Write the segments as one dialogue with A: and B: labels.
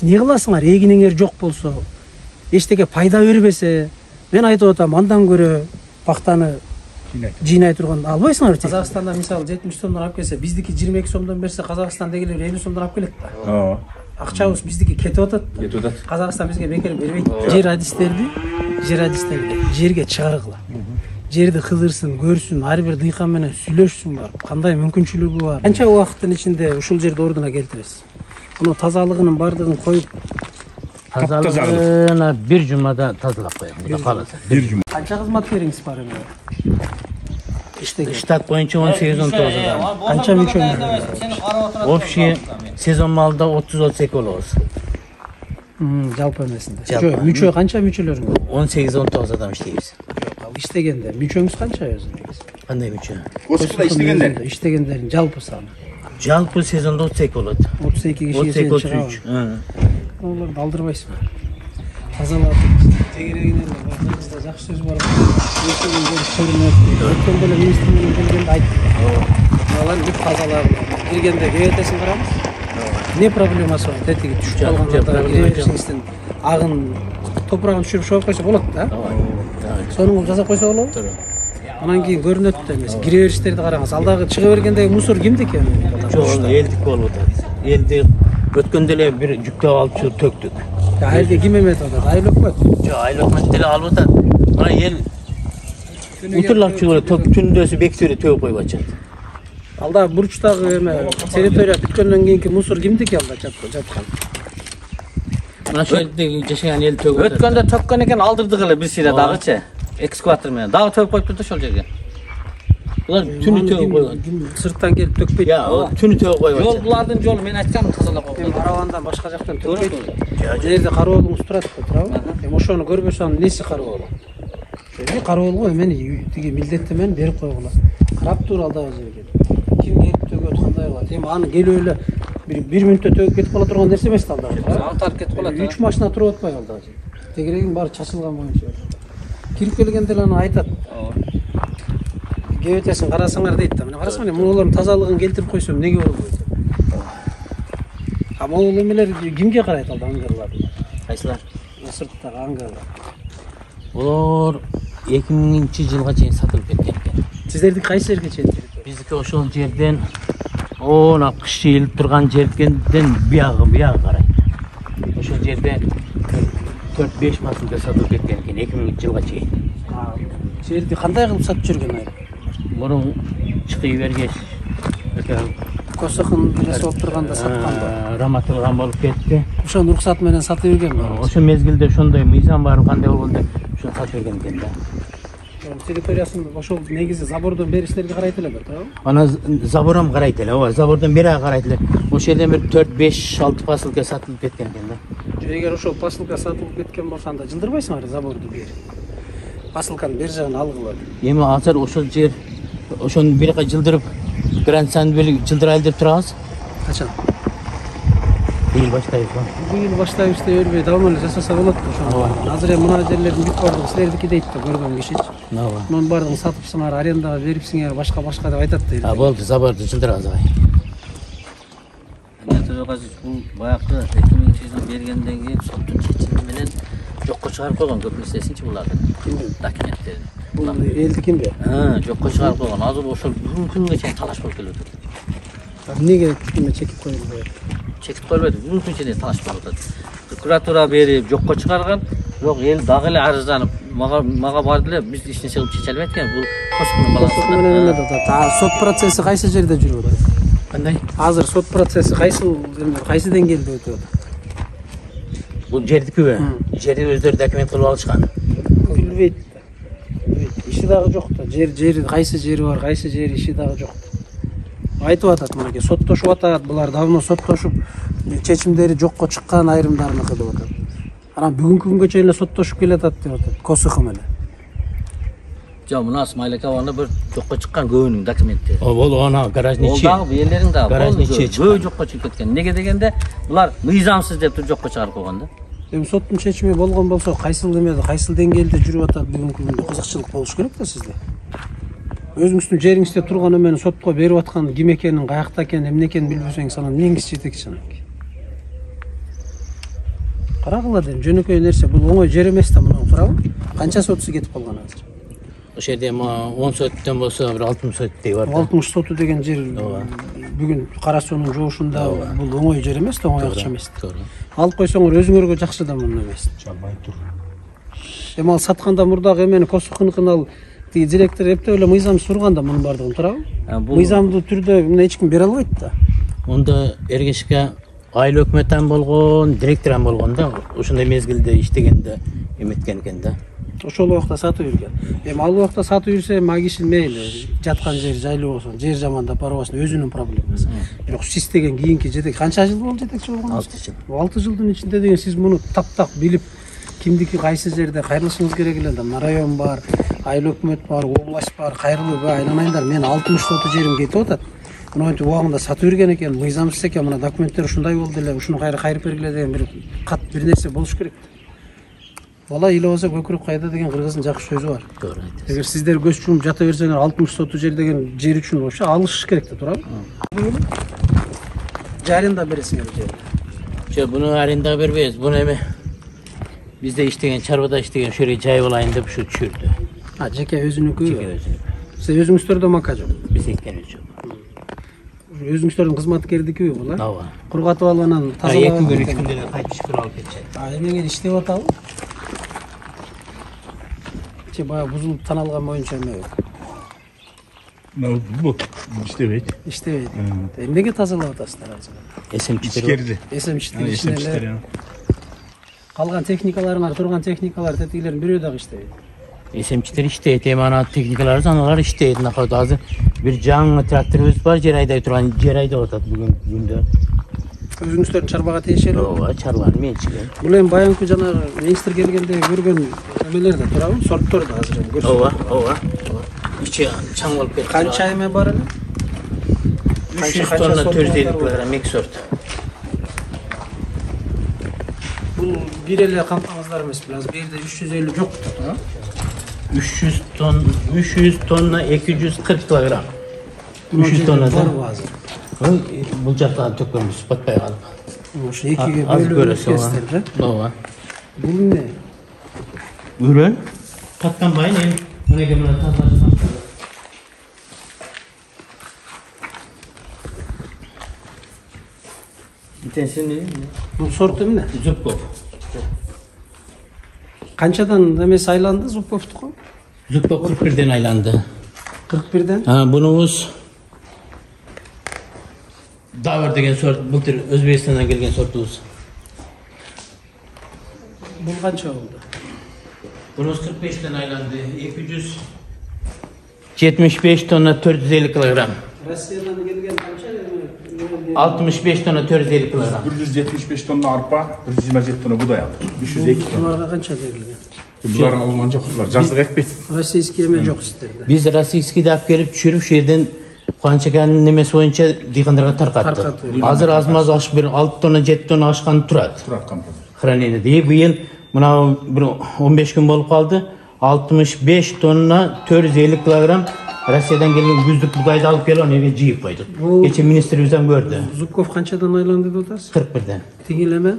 A: Не кыласыңар, эгиниңер жок болсо, эчтеке пайда бербесе, мен айтып атам, андан көрө бактаны жыйнай турган албайсыңар. Казакстанда мисалы 70 сомдон алып келсе, биздики 22 сомдон берсе, Казакстандагилер 50 сомдон алып келет да. Акчабыз биздики кетип атат. Казакстан бизге бекер бербейт. Жер адистерди жерге чыгаргыла. Жерди кыдырсын, көрсүн, ар бир дыйкан менен сүйлөшсүн бар. Кандай мүмкүнчүлүгү бар. Канча убакыттын ичинде ушул жерди ордуна келтиресиз? Муну тазалыгынын бардыгын коюп,
B: тазалыгына бир жумада тазалап коем. Мында калат. Бир жума.
A: Канча кызматкериңиз бар эми?
B: Штат боюнча 18-19 адам.
A: Канча мүчөңөр?
B: Общий сезон маалында 30-32 болобуз.
A: Жалпы эмесинде. Мүчө канча мүчөлөрүң?
B: 18-19 адам иштейбиз.
A: Иштегенде мүчөңүз канча өзүңүз?
B: Кандай мүчө?
A: Иштегендер. Иштегендердин жалпы саны.
B: Жалпы сезонда 32 болот.
A: 32 кишиге чейин чыгат. Оларды алдырбайсыңар. Тазалап, тегерегинен бардыгыңызда жакшы сөз бар. Өткөн деле министр менен келгенде айттым. Алар бүт тазалап, киргенде кебетесин карабыз. Не проблемасы бар? Тетиги түшүп калганда киребизиңизден агын топурагын түшүрүп шоуп койсо болот да. Сону жасап койсо болобу? Туура. Анан кийин көрүнөт да эмес. Кире бериштерди караңыз. Алдагы чыга бергендеги мусор кимдики?
B: Жок, элдик болуп атат. Элди өткөндө эле бир жүктөп алып чыгып төктүк.
A: Элди ким эметип атат? Айыл өкмөт.
B: Жок, айыл өкмөт деле алып атат. Мына эл утурлап чыгып түндөсү бекитип төгүп коюп атышат.
A: Алда бурчтагы эме территория бүткөндөн кийинки мусор кимдики алда жаткан?
B: Мына шу жерде жашаган эл төгүп атат.
C: Өткөндө төккөн экен, алдырдык эле бир сыйра дагычы. Экскаватор менен дагы төгүп коюптур да ошол жерге.
B: Булар түнү төгүп койгон.
A: Сырттан келип төкпөйт.
B: Түнү төгүп койгон.
C: Жол булардын жолу, мен айткам тазалап койгон.
A: Карабандан башка жактан төкпөйт. Жерде кароолуңуз турат го, туурабы? Эми ошону көрбөсө анын неси кароол? Кароолго эмени тиги милдетти менен берип койгула. Карап тур алдагы жерге. Ким келип төгөт, кандай кылат? Эми аны келип эле бир мүнөттө төгүп кетип кала турган нерсе эмес да алдагы.
C: Алтарып кетип калат.
A: 3 машина туруп атпайбы алдагы жерде? Тегерегин баары чачылган боюнча. Кирип келгенде эле аны айтат. Кебетесин карасаңар дейт да. Мына карасаңар, мунулардын тазалыгын келтирип койсом эмнеге болбойт? А могул эмелер кимге карайт алда аңгырлар?
B: Кайсылар?
A: Сырттагы аңгырлар.
B: Булар 2000-жылга чейин сатылып кеткен экен.
A: Сиздердики кайсы жерге чейин?
B: Биздики ошол жерден она кыш жыйылып турган жерден бияга карайт. Ошол жерде 4-5 фасылга сатылып кеткен экен 2000-жылга чейин.
A: Жерди кандай кылып сатып жүргөн айыл?
B: Мурун чыгый бергеш
A: косохун жасап турганда саткан.
B: Раматылган болуп кетти.
A: Ошонун уруксаты менен сатып жүргөн.
B: Ошол мезгилде ошондой мыйзам бар, кандай болгон деп ошону сатып берген экен да.
A: Территориясын ошол негизи забордон бериштерге карайт эле да, туурабы?
B: Ана забором карайт эле, ооба, забордон бери карайт эле. Ошол жерден бир 4-5-6 фасылга сатылып кеткен экен да.
A: Эгер ошол посылка сатылып кеткен болсо анда жылдырбайсыңар заборду бери. Посылканын бер жагын алгыла.
B: Эми азыр ошол жер ошону бир жака жылдырып, границаны бери жылдырайлы деп турабыз.
A: Качан?
B: Быйыл баштайбыз го.
A: Быйыл баштайбыз деп бербей, давно эле жасаса болот ошону. Азыр эми мына жерлердин бүт бардыгы силердики дейт да, көргөн кишичи.
B: Ооба.
A: Мунун бардыгын сатыпсыңар, арендага берипсиңер, башка деп айтат да.
B: Болду, заборду жылдырабыз ага.
C: Бул баягы 2000-жылы бергенден кийин соттун чечими менен жокко чыгарып койгон көп нерсесинчи булардын документтерин.
A: Бул элдикинде?
C: Жокко чыгарып койгон. Азыр ошол бүгүнкү күнгө чейин талаш болуп келип атат.
A: Эмнеге тикиме чекип коюлду?
C: Чекип койбойт, бүгүнкү күнгө чейин талаш болуп атат. Прокуратура берип жокко чыгарган, бирок эл дагы эле арызданып, мага барды эле биз эч нерсе кылып чече албайт экен. Бул косуктун баласы
A: менен эле да. Сот процесси кайсы жерде жүрүп атат?
B: Кандай?
A: Азыр сот процесси кайсы деңгээлде өтүп атат?
B: Бул жердикиби? Жерди өздөрү документ кылып алышкан.
A: Билбейт. Иши дагы жок да. Жер кайсы жери бар, кайсы жери иши дагы жок. Айтып атат мынакей, соттошуп атат, булар давно соттошуп, чечимдери жокко чыккан айрымдарыныкы деп атат. Анан бүгүнкү күнгө чейин эле соттошуп келатат деп атат, Косуху менен.
C: Жок, мына Смайлакабанда бир жокко чыккан көбүнүн документтери.
B: Болду, ана гаражный ичи.
C: Ол дагы биелерин дагы
B: гаражный ичи
C: көбү жокко чыгып кеткен. Неге дегенде, булар мыйзамсыз деп туруп жокко чыгарып койгон да.
A: Эми соттун чечими болгон болсо, кайсыл эмеде, кайсыл деңгээлде жүрүп атат бүгүнкү күндө кызыкчылык болуш керек да сизде. Өзүңүздүн жериңизде турган эмени сотко берип аткан ким экенин, каякта экенин, эмне экенин билбесеңиз, анан эмнеңиз жетекчи анан? Карагыла дейм, жөнөкөй нерсе, бул оңой жер эмес да мына, туурабы? Канча сотусу кетип калган азыр?
B: Ошол жерде 10 соттон болсо бир 60 соттей бар.
A: 60 соту деген жер бүгүн кара суунун жоошунда бул оңой жер эмес да, оңой акча эмес.
B: Туура.
A: Алып койсоңор өзүңөргө жакшы да муну эмес.
D: Чалбай тур.
A: Эми ал сатканда мурдагы эмени косукунукун ал тиги директор эптеп эле мыйзам сурган да мунун бардыгын, туурабы? Мыйзамдуу түрдө мына эч ким бере албайт да.
B: Онда Эргешке айыл өкмөтөн болгон, директордан болгон да, ошондой мезгилде иштегенде эметкен экен да.
A: Ошол убакта сатып жүргөн. Эми ал убакта сатып жүрсө, ма киши мейли жаткан жер жайлуу болсун, жер жамандап барбасын, өзүнүн проблемасы. Бирок сиз деген кийинки жетек канча жыл болду жетекчи болгонуңуз?
B: 6 жыл.
A: 6 жылдын ичинде деген сиз муну таптак билип, кимдики кайсы жерде кайрылышыңыз керек эле да. Район бар, айыл өкмөт бар, область бар, кайрылуу айланайындар. Мен 60 соту жерим кетип атат. Мынтип убагында сатып жүргөн экен, мыйзамсыз экен, мына документтер ушундай болду эле, ушуну кайрып бергиле деген бир кат бир нерсе болуш керек. Бала иле болсо көкүрөк кайда деген кыргыздын жакшы сөзү бар.
B: Туура.
A: Эгер сиздер көз чумуп жата берсеңер 60 соту жер деген жер үчүн вообще алышыш керек да, туурабы? Жарында бересиңер жерди.
B: Жок, буну арендага бербейбиз. Буну эми бизде иштеген, чарбада иштеген ошо жерге жайып алайын деп ушу түшүрдү.
A: Жеке өзүнүкү.
B: Жеке өзүнүкү.
A: Сиз өзүңүздөрдө мака жок.
B: Биз экенибиз жок.
A: Өзүңүздөрдүн кызматкердикиби бул, а?
B: Ооба.
A: Кургатып алып анан
B: 2
A: тазалап.
B: күн 3 күндө кайтып түшүрүп алып кетишет.
A: Эмнеге иштеп атабы? Баягы бузулуп таналган боюнча эме.
D: Bu iştebeyt.
A: İşte emnege тазалап атасыздар азыр?
B: Эсемчитер.
D: İçkerdi.
A: Эсемчиттер
D: Yani
A: ичинде
D: esemçiler
A: эле
D: ya.
A: калган техникаларыңар турган техникалар тетигилердин бирөө дагы иштебейт.
B: Эсемчитер иштейт, эми ана техникалар аналар иштейт. Накат азыр бир жаңы тракторубуз бар, жер айдай турган, жер айдап атат бүгүн күндө.
A: Өзүңүздөрдүн чарбага тиешелүү.
B: Ооба, чарбанын менчиги.
A: Бул эми баягы жанагы министр келгенде көргөн эмелер да туурабы? Сорттор да азыр эми көрсөтүп.
B: Ооба, ооба. Ичи чаң болуп кетти.
A: Канча эме бар эле?
B: 300 тонна 450 килограмм эки сорт.
A: Бул бир эле кампаңыздар эмес беле? Азыр бу жерде 350 жок да.
B: 300 тонна 240 килограмм. 300 тонна
A: бар азыр.
B: Бул жакта төккөнбүз, батпай калып.
A: Ошо экиге
B: Азыр
A: бөлүп
B: көрөсүң.
A: өткөздөр да.
B: Ооба.
A: Бул эмне?
B: Үрөн каткан байын эми мынеге мына тазалашып баштады. Итенсин эмне?
A: Бул сорт эмне?
B: Зубков.
A: Канчадан эмес айланды Зубковтуку?
B: Зубков 41ден айланды.
A: 41ден?
B: Бунубуз Давыр деген сорт, былтыр Өзбекстандан келген сортубуз.
A: Бул канча болду?
B: Бунубуз 45ден айланды. 275 тонна 450 килограмм.
A: Россиядан келген канча?
B: 65 тонна 450 килограмм.
D: 175 tonna arpa, 127 tonna buğday aldık. 302 tonna.
A: Буларга канча берилген?
D: Bunların alıngan yok. Bunlar жаздық ekmek.
A: Российский эме жок сиздерде.
B: Биз российскийди алып келип түшүрүп, шу жерден Куанчаканын немеси боюнча дыйкандарга таркаттык. Азыр аз-маз ашып бир 6 тонна 7 тонна ашкан турат.
D: Turat kampanya.
B: Хранениеде. Быйыл мына бир 15 күн болуп калды. 65 тонна 450 килограмм Россиядан келген күздүк будайды алып келип анеге жыйып койдук. Кече министрибизден көрдү.
A: Зубков канчадан айланды деп атасыз?
B: 41ден.
A: Тигилеме?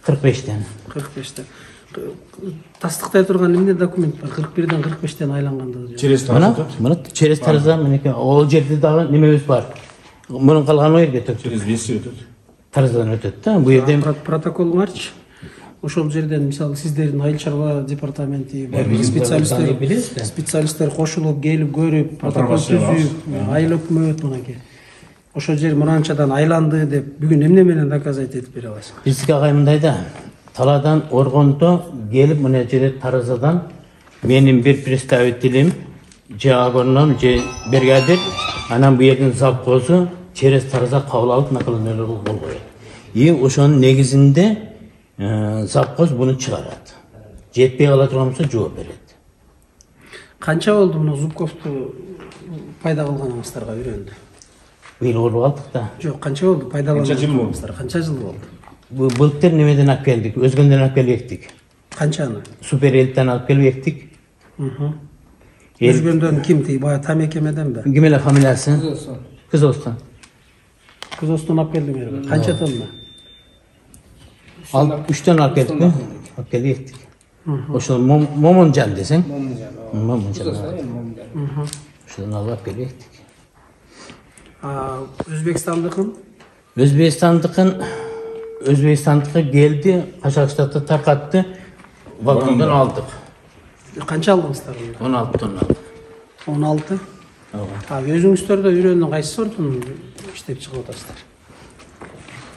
B: 45ден.
A: 45тен. Тастыктай турган эмне документ бар? 41ден 45тен айлангандыгы.
D: Через
B: Мына через тараза менеке ол жерде дагы немебиз бар. Мунун калганы о жерге төктүк.
D: Через веси өтөт.
B: Таразадан өтөт да. Бу жерден
A: Протоколуңарчы? Ошол жерден мисалы сиздердин айыл чарба департаменти бар,
B: специалисттер
A: специалисттер кошулуп келип көрүп, протокол түзүп, айыл өкмөт мынакей. Ошол жер мынанчадан айланды деп бүгүн эмне менен доказать этип бере аласыз?
B: Бизге агай мындай да. Таладан Оргондо келип мына жерде Таразадан менин бир представителим же агроном же бригадир анан бу жердин завхозу через Тараза кабыл алып накалануулар кол коет. И ошонун негизинде завхоз буну чыгарат. Жетпей кала турган болсо жооп берет.
A: Канча болду муну Зубковду пайда кылганыңыздарга үйрөндү?
B: Быйыл болуп калдык да.
A: Жок, канча болду
D: Канча жыл болду?
A: пайдаланганыңыздар? Канча жыл болду?
B: Былтыр немеден алып келдик, өзгөндөн алып келип эктик.
A: Канчаны?
B: Супер элиттен алып келип эктик.
A: Өзгөндөн ким тиги? Бая Тамекемеденби?
B: Ким эле фамилиясы? Кызостан.
A: Кызостон алып келдиңерби? Канча тонна?
B: Üçten alып keldik mi? Alып keldik. Oşo Momonjan desең. Momonjan. Şuradan alıp geldik. Özbekistandıkı geldi, Kazakistan'da tarqatты, vagondan aldık.
A: Kança aldыңыздар?
B: 16 ton aldık.
A: 16? Өзүңүздөр да үрөндүн кайсы сортун иштеп чыгып атасыздар?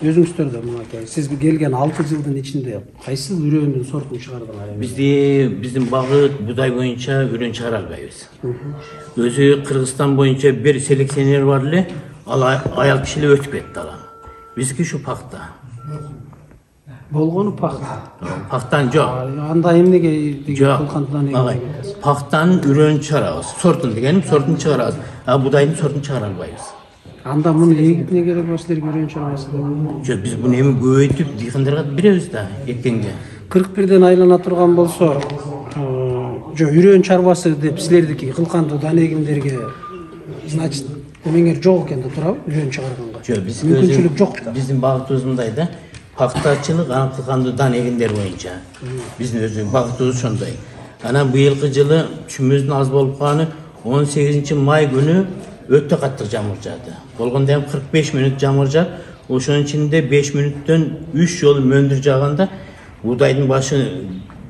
A: Өзүңүздөр да мынакей, сиз келген 6 жылдын ичинде кайсы үрөндүн сортун чыгардыңар?
B: Биздин багыт будай боюнча үрөн чыгара албайбыз. Өзү Кыргызстан боюнча бир селекционер бар эле, ал аял киши эле өтүп кетти ала. Биздики ушу пахта.
A: Болгону пахта.
B: Пахтан жок.
A: Анда эмнеге кылгандан
B: экен? Пахтан үрөн чыгарабыз. Сортун дегеним сортун чыгарабыз. А будайдын сортун чыгара албайбыз.
A: Анда муну эгипне керек бар силерге үрөн чыгарасыздар.
B: Жок, биз буну эми көбөйтүп дыйкандарга беребиз да экенге.
A: 41ден айлана турган болсо, жок үрөн чарбасы деп силердики кылкандуу данегимдерге значит эмеңер жок экен да турабы үрөн чыгарганга?
B: Жок, биз
A: мүмкүнчүлүк жок да.
B: Биздин багытыбыз мындай да. Пахтачылык анын кылкандуу дан эгиндер боюнча. Биздин өзү багытыбыз ошондой. Анан быйылкы жылы түшүмүздүн аз болуп калганы 18 май күнү өтө каттык жамгыр жаады. Болгондо 45 мүнөт жамгыр жаап, ошонун ичинде 5 мүнөттөн 3 жолу мөндүр жааганда будайдын башы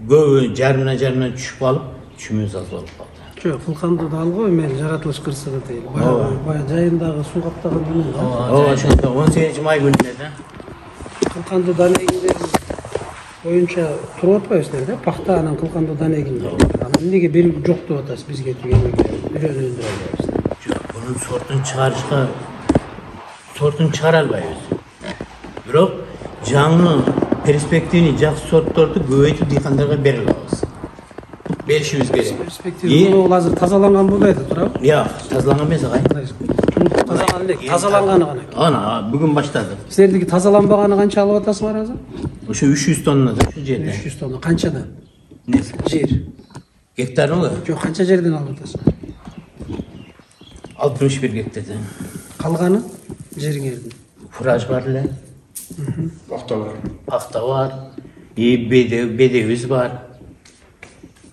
B: көбү жарымына түшүп калып, түшүмүбүз аз болуп калды.
A: Жок, кылкандуу дал го эми жаратылыш кырсыгы дейт. Баягы жайындагы суу каптаган дүнү.
B: Ошондо 18 май күнүнө да
A: кылкандуу данегиндер боюнча туруп атпайбыздар да, пахта анан кылкандуу данегиндер. Анан эмнеге берип жок деп атасыз бизге түгөнүгө үрөн өндүрө албайбыз.
B: Жок, бунун сортун чыгара албайбыз. Бирок жаңы перспективни жакшы сортторду көбөйтүп дыйкандарга бере алабыз. Беришибиз керек.
A: Перспектива бул азыр тазаланган будайда турабы?
B: Жок, тазаланган эмес агай.
A: Тазаланган элек, тазаланганы гана.
B: Ана бүгүн баштадык.
A: Силердики тазаланбаганы канча алып атасыңар азыр?
B: Ошо 300 тоннадан ушу жерден.
A: 300 тонна канчадан?
B: Эмнеси?
A: Жер.
B: Гектармы?
A: Жок, канча жерден алып атасыңар?
B: 61 гектардан.
A: Калганы жериңердин.
B: Фураж бар эле.
D: Пахта бар.
B: Пахта бар. Бедебиз бар.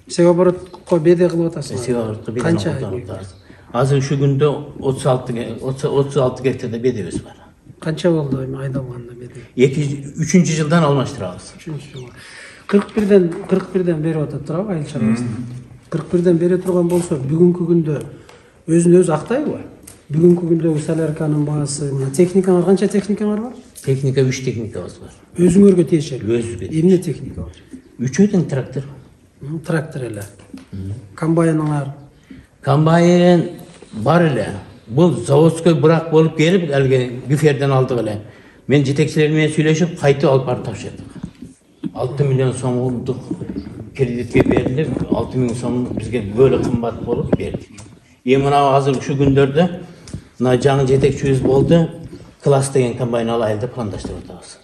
A: Севоборотко беде кылып атасыңар.
B: Севоборотко беде
A: канча?
B: Азыр ушу күндө 36 гектарда бедебиз бар.
A: Канча болду эми айдалганда беде?
B: 3-үчүнчү жылдан алмаштырабыз.
A: 3-чү жыл. 41ден берип атат турабы айыл чарбасын? 41ден бере турган болсо бүгүнкү күндө өзүн өзү актайбы? Бүгүнкү күндөгү солярканын баасы, техникаңар канча техникаңар бар?
B: Техника 3 техникабыз бар.
A: Өзүңөргө тиешелүү.
B: Өзүбүзгө.
A: Эмне техника бар?
B: 3 трактор.
A: Трактор эле. Комбайныңар?
B: Комбайн бар эле. Бул заводской брак болуп келип, алга буферден алдык эле. Мен жетекчилер менен сүйлөшүп, кайтып алып барып тапшырдык. 6 миллион сомдук кредитке берилип, 6 миң сом бизге бөлө кымбат болуп бердик. Эми мына азыр ушу күндөрдө мына жаңы жетекчибиз болду. Класс деген комбайн алайын деп пландаштырып атабыз.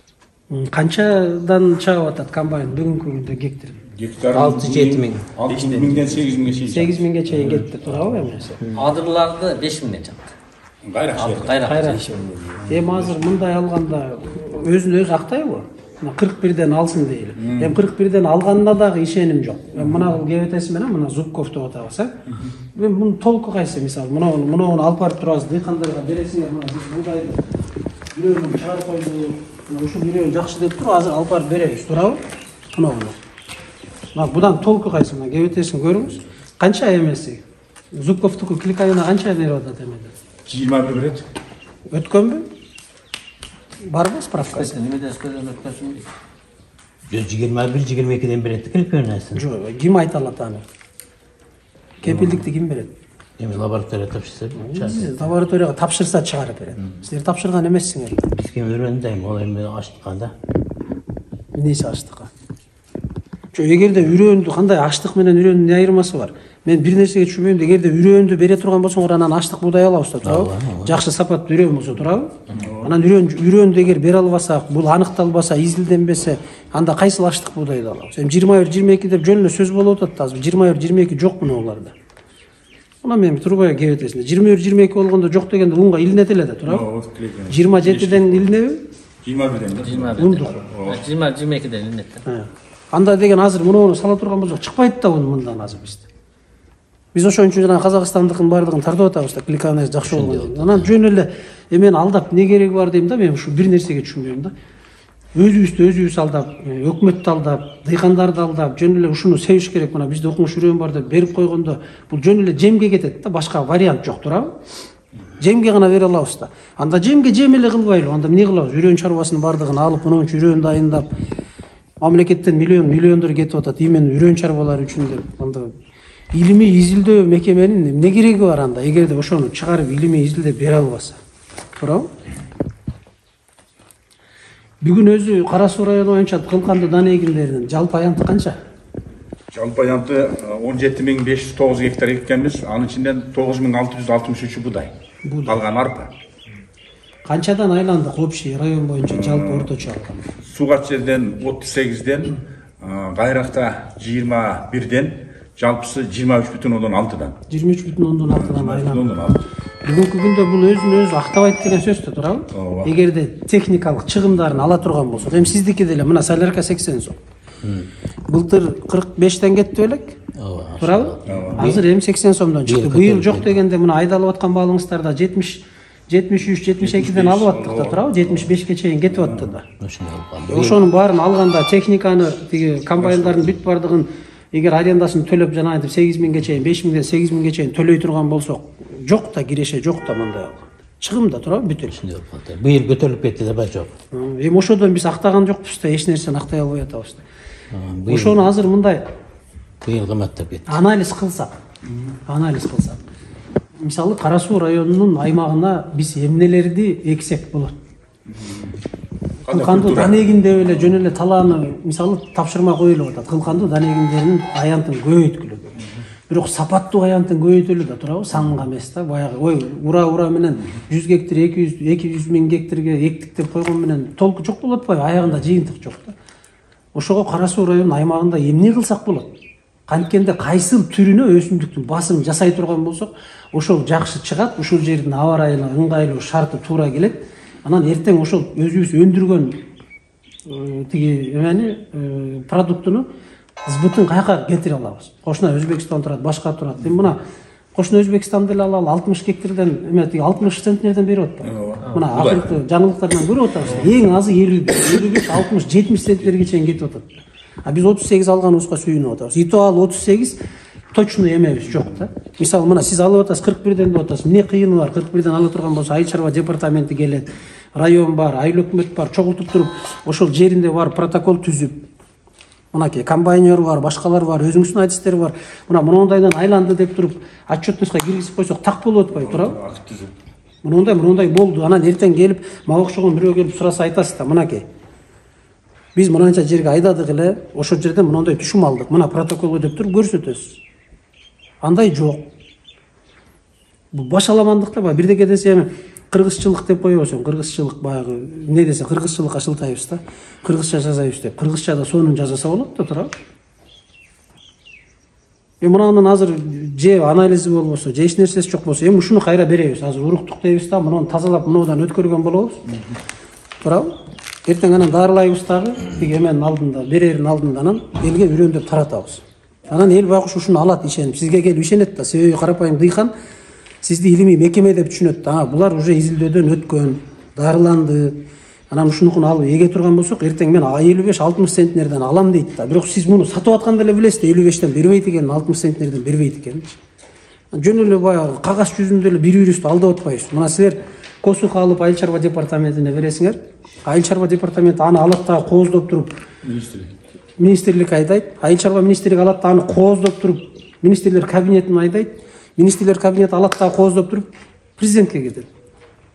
A: Канчадан чыгып атат комбайн бүгүнкү күндө гектар?
D: Гектар
B: 6-7 миң.
D: 6 миңден 8 миңге чейин.
A: 8 миңге чейин кетти турабы эми?
C: Адырларды 5 миңден чыкты.
D: Кайрак.
A: Эми азыр мындай алганда өзүн өзү актайбы? 41ден алсын дейли. Эми 41ден алганына дагы ишеним жок. Мына кебетеси менен мына Зубков деп атабыз, Мен мунун толку кайсы, мисалы, муну алып барып турабыз, дыйкандарга бересиңер, мына биз будайды үрөнүн чыгарып койду, ушу үрөн жакшы деп туруп азыр алып барып беребиз, турабы? Мына. Будан толку кайсы, мына кебетесин көрүңүз. Канча эмеси? Зубковдуку кликайына канча берип атат эмеде?
D: 21 берет.
A: Өткөнбү? Барбы справкасы?
C: Немеде өткөргөн өткөрсүн.
B: 21-22ден берет кликайнасын.
A: Жок, ким айта алат аны? Кепилдикти ким берет?
B: Эми лаборатория тапшырса,
A: Лабораторияга тапшырса чыгарып берет. Силер тапшырган эмессиңер.
B: бизге үйрөндүм, ал эми аштыкканда.
A: Эмнеси аштыкка? Эгерде үрөөндү кандай аштык менен үрөндүн айырмасы бар? Мен бир нерсеге түшүнбөйм, эгерде үрөөндү бере турган болсоңор анан аштык будай алабыз да, туурабы? Жакшы сапаттуу үрөн болсо, туурабы? Анан үрөөндү эгер бере албасак, бул аныкталбаса, изилденбесе, анда кайсыл аштык будайды алабыз? Эми 21-22 деп жөн эле сөз болуп атат да, азыр 21-22 жок мунуларда. Мына мен турбай кебетесинде 21-22 болгондо жок дегенде унга илинет эле да, туурабы? 27ден илинеби?
D: 21'den.
C: 22'den ilmetten.
A: Анда деген азыр муну сала турган болсок чыкпайт да мындан азыр бизде. Биз ошон үчүн жана Казакстандыкын бардыгын тартып атабыз да, кликанез жакшы болгон. Анан жөн эле эмени алдап не кереги бар дейм да, мен ушу бир нерсеге түшүнбөйм да. Өзүбүз алдап, өкмөттү алдап, дыйкандарды алдап, жөн эле ушуну себиш керек. Мына бизде окумуш үрөөн бар деп берип койгондо, бул жөн эле жемге кетет да, башка вариант жок, туурабы? Жемге гана бере алабыз да. Анда жемге жем эле кылбайлы, анда эмне кылабыз? Үрөөн чарбасынын бардыгын алып, мунун үрөөн дайындап, мамлекеттен миллиондор кетип атат, именно үрөөн чарбалар үчүн деп. Анда илимий изилдөө мекеменин эмне кереги бар анда, эгерде ошону чыгарып илимий изилдеп бере албаса? Туурабы? Бүгүн өзү Кара Суу району боюнча кылканды дан эгиндеринин жалпы аянты канча?
D: Жалпы аянты 17.509 гектар эккенбиз, анын ичинен 9.663 будай. Калган арпа.
A: Канчадан айландык общий район боюнча жалпы орточо алган?
D: Сугат жерден 38ден, кайракта 21ден, жалпысы 23.6-дан.
A: 23.6-дан айланды. Бүгүнкү күндө бул өзүн өзү актабайт деген сөз да, туурабы? Эгерде техникалык чыгымдарын ала турган болсок, эми сиздики деле мына солярка 80 сом. Былтыр 45ден кетти белек? Туурабы? Азыр эми 80 сомдон чыкты. Быйыл жок дегенде мына айдалып аткан балыңыздарда 70 73-72ден алып аттык да, туурабы? 75ке чейин кетип атты да. Ошонун баарын алганда техниканы, тиги комбайндардын бүт бардыгын эгер арендасын төлөп жана айтып 8000ге чейин, 5000ден 8000ге чейин төлөй турган болсок, жок да киреше, жок да мындай алган. Чыгым да туурабы бүт эле.
B: Быйыл көтөрүлүп кетти да, бай жок.
A: Эми ошодон биз актаган жокпуз да, эч нерсени актай албай атабыз да. Ошону азыр мындай
B: быйыл кымбаттап кетти.
A: Анализ кылсак. Мисалы Кара Суу районунун аймагына биз эмнелерди эксек болот? Кылканды дан эгинде эле жөн эле талааны мисалы тапшырма коюлуп атат. Кылканды дан эгиндеринин аянтын көбөйткүлө. Бирок сапаттуу аянтын көбөйтөлү да, туурабы? Саңга эмес да, баягы ура менен 100 гектар 200 миң гектарга эктиктеп койгон менен толку жок болот атпайбы? Аягында жыйынтык жок да. Ошого Кара Суу районунун аймагында эмне кылсак болот? Канткенде кайсыл түрүнө өсүмдүктүн басымын жасай турган болсок, ошол жакшы чыгат, ушул жердин аба ырайына ыңгайлуу, шарты туура келет. Анан эртең ошол өзүбүз өндүргөн тиги эмени продуктуну сбытын каяка кетире алабыз. Кошуна Өзбекстан турат, башка турат. Эми мына кошуна Өзбекстанды эле алалы, 60 гектардан эме тиги 60 центнерден берип атпайбы? Мына акыркы жаңылыктардан көрүп атабыз. Эң азы 55, 60, 70 центнерге чейин кетип атат. А биз 38 алганыбызга сүйүнүп атабыз. Ито ал 38 точно эмебиз жок да. Мисалы мына сиз алып атасыз 41ден деп атасыз. Эмне кыйыны бар? 41ден ала турган болсо айыл чарба департаменти келет, район бар, айыл өкмөт бар, чогултуп туруп, ошол жеринде бар протокол түзүп, мынакей комбайнер бар, башкалар бар, өзүңүздүн айтыстары бар. Мына мондайдан айланды деп туруп, отчетноска киргизип койсок так болуп атпайбы, туурабы? Мындай болду. Анан эртең келип, мага окшогон бирөө келип сураса айтасыз да, мынакей. Биз мынанча жерге айдадык эле, ошол жерден мындай түшүм алдык. Мына протокол деп туруп көрсөтөсүз. Андай жок. Бул башаламандык да, бирдеке десе эми кыргызчылык деп коебуз, кыргызчылык баягы эмне десе кыргызчылыкка шылтайбыз да. Кыргызча жазайбыз деп. Кыргызчада сонун жазаса болот да, туурабы? Эми мынанын азыр же анализи болбосо, же эч нерсеси жок болсо, эми ушуну кайра беребиз. Азыр уруктук дейбиз да, муну тазалап мынудан өткөргөн болобуз. Туурабы? Эртең анан дарылайбыз дагы, тиги эменин алдында, берерин алдында анан элге үрөндөп таратабыз. Анан эл байкуш ушуну алат, ишенип, сизге келип ишенет да. Себеби карапайым дыйкан сизди илимий мекеме деп түшүнөт да. Булар уже изилдөөдөн өткөн, дарыланды. Анан ушунукун алып эге турган болсок, эртең мен 55-60 центнерден алам дейт да. Бирок сиз муну сатып атканда эле билесиз да, 55тен бербейт экен, 60 центнерден бербейт экен. Жөн эле баягы кагаз жүзүндө эле бири-бирибизди алдап атпайбыз. Мына силер косуха алып айыл чарба департаментине бересиңер. Айыл чарба департаменти аны алат да кооздоп туруп министрлик айдайт. Айыл чарба министрлиги алат да аны кооздоп туруп министрлер кабинетин айдайт. Министрлер кабинети алат да кооздоп туруп президентке кетет.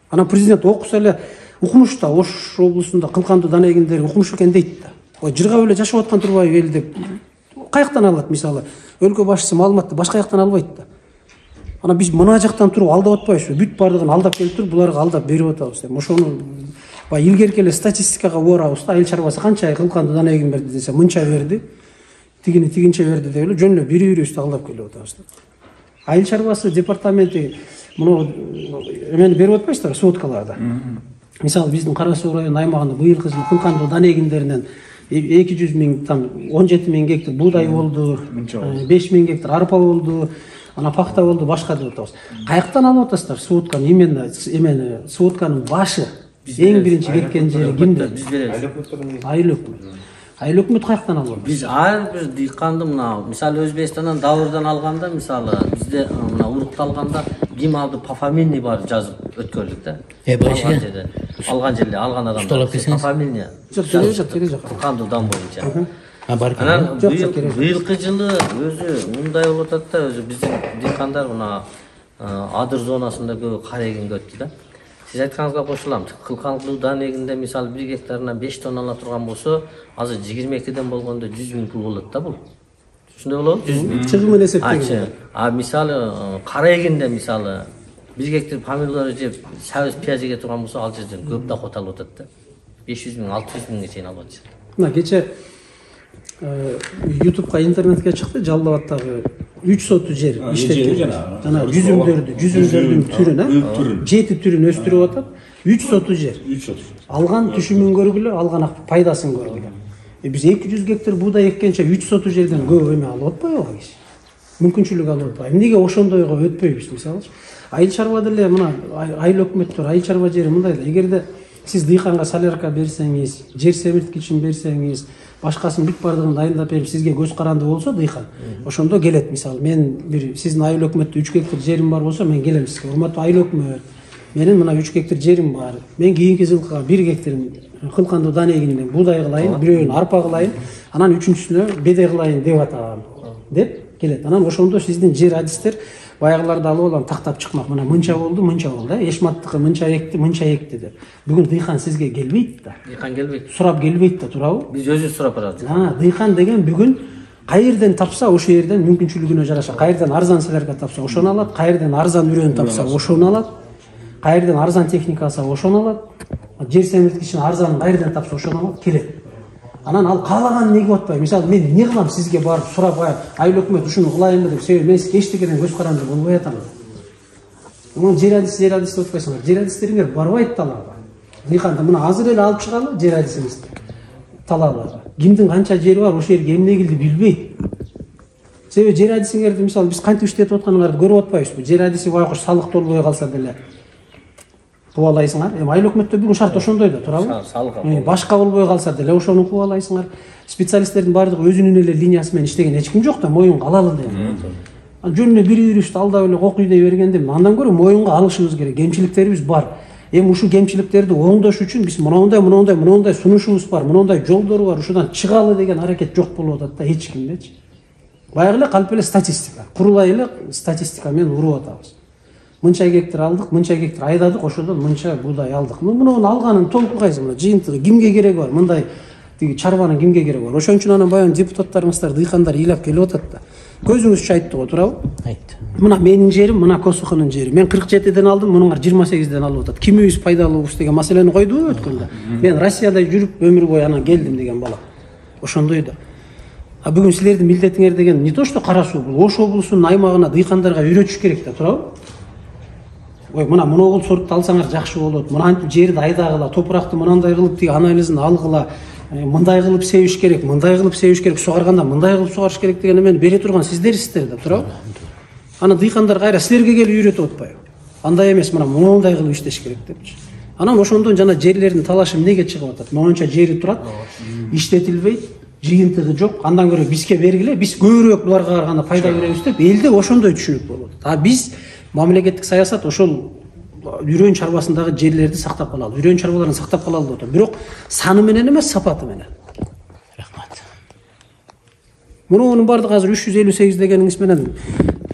A: Анан президент окуса эле укмуш да, Ош облусунда кылканды дан эгиндери укмуш экен дейт да. Ой, жыргап эле жашап аткан турбайбы эл деп. Каяктан алат мисалы? Өлкө башчысы маалыматты башка жактан албайт да. Ана биз мына жактан туруп алдап атпайбызбы? Бүт бардыгын алдап келип туруп, буларга алдап берип атабыз. Ошону баягы илгерки эле статистикага барабыз да. Айыл чарбасы канча кылканды дан эгин берди десе, мынча берди. Тигини тигинче берди деп эле жөн эле бири-бирибизди алдап келип атабыз да. Айыл чарбасы департаменти муну эмени берип атпайсыздарбы, своткаларды. Мисалы биздин Кара Суу району аймагында быйылкы жылы кылкандуу дан эгиндеринен 200 миң, там 17 миң гектар буудай болду, 5 миң гектар арпа болду, ана пахта болду, башка деп атабыз. Каяктан алып атасыздар суутканы? Именно эмени суутканын башы эң биринчи кеткен жери кимде?
C: Биз беребиз.
A: Айыл өкмөт. Айыл өкмөт каяктан алып атат?
C: Биз ар бир дыйканды мына мисалы Өзбекстандан Давырдан алганда, мисалы бизде мына урукта алганда ким алды по фамилии бар жазып өткөрдүк да. Алган жерде алган адам. Фамилия.
A: Жок.
C: Кандуу дан боюнча.
B: Бар.
C: Анан быйылкы жылы өзү мындай болуп атат да, өзү биздин дыйкандар мына адыр зонасында көп кара эгинге өттү да. Siz aytkanыңызга кошулам. Кылкандуу дан эгинде мисалы 1 гектарынан 5 тонна ала турган болсо, азыр 22ден болгондо 100 миң пул болот да бул. Ушундай болобу? 100 миң.
A: Чыгымын эсептеген.
C: Мисалы кара эгинде мисалы 1 гектар помидор жеп, сабыз пияз эге турган болсо, ал жерден көп доход алып атат да. 500 миң, 600 миңге чейин алып атат.
A: Мына кече YouTube'га интернетке чыкты, Жалал Абадтагы 3 соту жер иштеткен. Жана жүзүмдөрдүн түрүн, 7 түрүн өстүрүп атат. 3 соту жер. Алган түшүмүн көргүлө, алган пайдасын көргүлө. Биз 200 гектар буудай эккенче 3 соту жерден көп эме алып атпайбы киши? Мүмкүнчүлүк алып атпайбы? Эмнеге ошондойго өтпөйбүз мисалы? Айыл чарба деле мына айыл өкмөттөр, айыл чарба жери мындай да. Эгерде сиз дыйканга солярка берсеңиз, жер семирткичин берсеңиз, башкасын бүт бардыгын дайындап берип сизге көз каранды болсо дыйкан, ошондо келет. Мисалы мен бир сиздин айыл өкмөттө 3 гектар жерим бар болсо, мен келем сизге. Урматтуу айыл өкмөт, менин мына 3 гектар жерим бар. Мен кийинки жылкыга 1 гектар кылкандуу дан эгининен буудай кылайын, бирөөнү арпа кылайын, анан үчүнчүсүнө беде кылайын деп атам, деп келет. Анан ошондо сиздин жер адистер баягыларды алып алам тактап чыкмак. Мына мынча болду, Эшматтыкы мынча экти деп. Бүгүн дыйкан сизге келбейт да.
C: Дыйкан келбейт.
A: Сурап келбейт да, туурабы?
C: Биз өзүбүз сурап барабыз.
A: Дыйкан деген бүгүн кайерден тапса, ошо жерден мүмкүнчүлүгүнө жараша, кайерден арзан солярка тапса, ошону алат, кайерден арзан үрөн тапса, ошону алат, кайерден арзан техника алса, ошону алат, жер семирткичин арзан кайерден тапса, ошону алат, келет. Анан ал каалаган неге атпай? Мисалы мен эмне кылам сизге барып сурап айыл өкмөт ушуну кылайынбы деп, себеби мен сизге эчтекеден көз каранды болбой атам. Мына жер адиси деп атпайсыңар. Жер адистериңер барбайт талаага. Дыйканды мына азыр эле алып чыгалы жер адисибизди. Талаага. Кимдин канча жери бар, ошол жерге эмне килди билбейт. Себеби жер адисиңерди мисалы биз кантип иштетип атканыңарды көрүп атпайбызбы? Жер адиси байкуш салык толбой калса деле кубалайсыңар. Айыл өкмөттө бүгүн шарт ошондой да, туурабы? Башка болбой калса деле ошону кубалайсыңар. Специалисттердин баардыгы өзүнүн эле линиясы менен иштеген эч ким жок да, моюнга алалы деп. Жөнүнө бири-бирибизди алдап эле кокуйдей бергенде андан көрө моюнга алышыбыз керек. Кемчиликтерибиз бар. Эми ушул кемчиликтерди оңдош үчүн биз моундай сунушубуз бар, моундай жолдор бар, ушудан чыгалы деген аракет жок болуп атат да эч кимдечи. Баягы эле калп эле статистика, курулай эле статистика менен уруп атабыз. Мынча гектар алдык, мынча гектар айдадык, ошодон мынча буудай алдык. Мунун алганын толук кайсы мына жыйынтыгы кимге кереги бар? Мындай тиги чарбанын кимге кереги бар? Ошон үчүн анан баягы депутаттарыбыздар, дыйкандар ыйлап келип атат да. Көзүңүзчө айтты го, туурабы?
B: Айтты.
A: Мына менин жерим, мына Косуханын жери. Мен 47ден алдым, мунуңар 28ден алып атат. Кимибиз пайдалуубуз деген маселени койдубу өткөндө? Мен Россияда жүрүп өмүр бою анан келдим деген бала. Ошондой да. Бүгүн силердин милдетиңер деген не то что Кара Суу, бул Ош облусунун аймагына дыйкандарга үйрөтүш керек да, туурабы? Ой, мына моногул сорту алсаңар жакшы болот. Мынантип жерди айдагыла, топуракты мынандай кылып тиги анализин алгыла, мындай кылып себиш керек, мындай кылып себиш керек, сугарганда мындай кылып сугарыш керек деген эмени бере турган сиздерсиздер да, туурабы? Ана дыйкандар кайра силерге келип үйрөтүп атпайбы? Андай эмес, мына мондай кылып иштеш керек депчи. Анан ошондон жана жерлердин талашы эмнеге чыгып атат? Монунча жери турат, иштетилбейт, жыйынтыгы жок. Андан көрө бизге бергиле, биз көбүрөөк буларга караганда пайда беребиз деп элде ошондой түшүнүк болуп атат. Биз мамлекеттик саясат ошол үрөн чарбасындагы жерлерди сактап калалы, үрөн чарбаларын сактап калалы деп атат. Бирок саны менен эмес, сапаты менен.
B: Рахмат.
A: Мунун бардыгы азыр 358 дегениңиз менен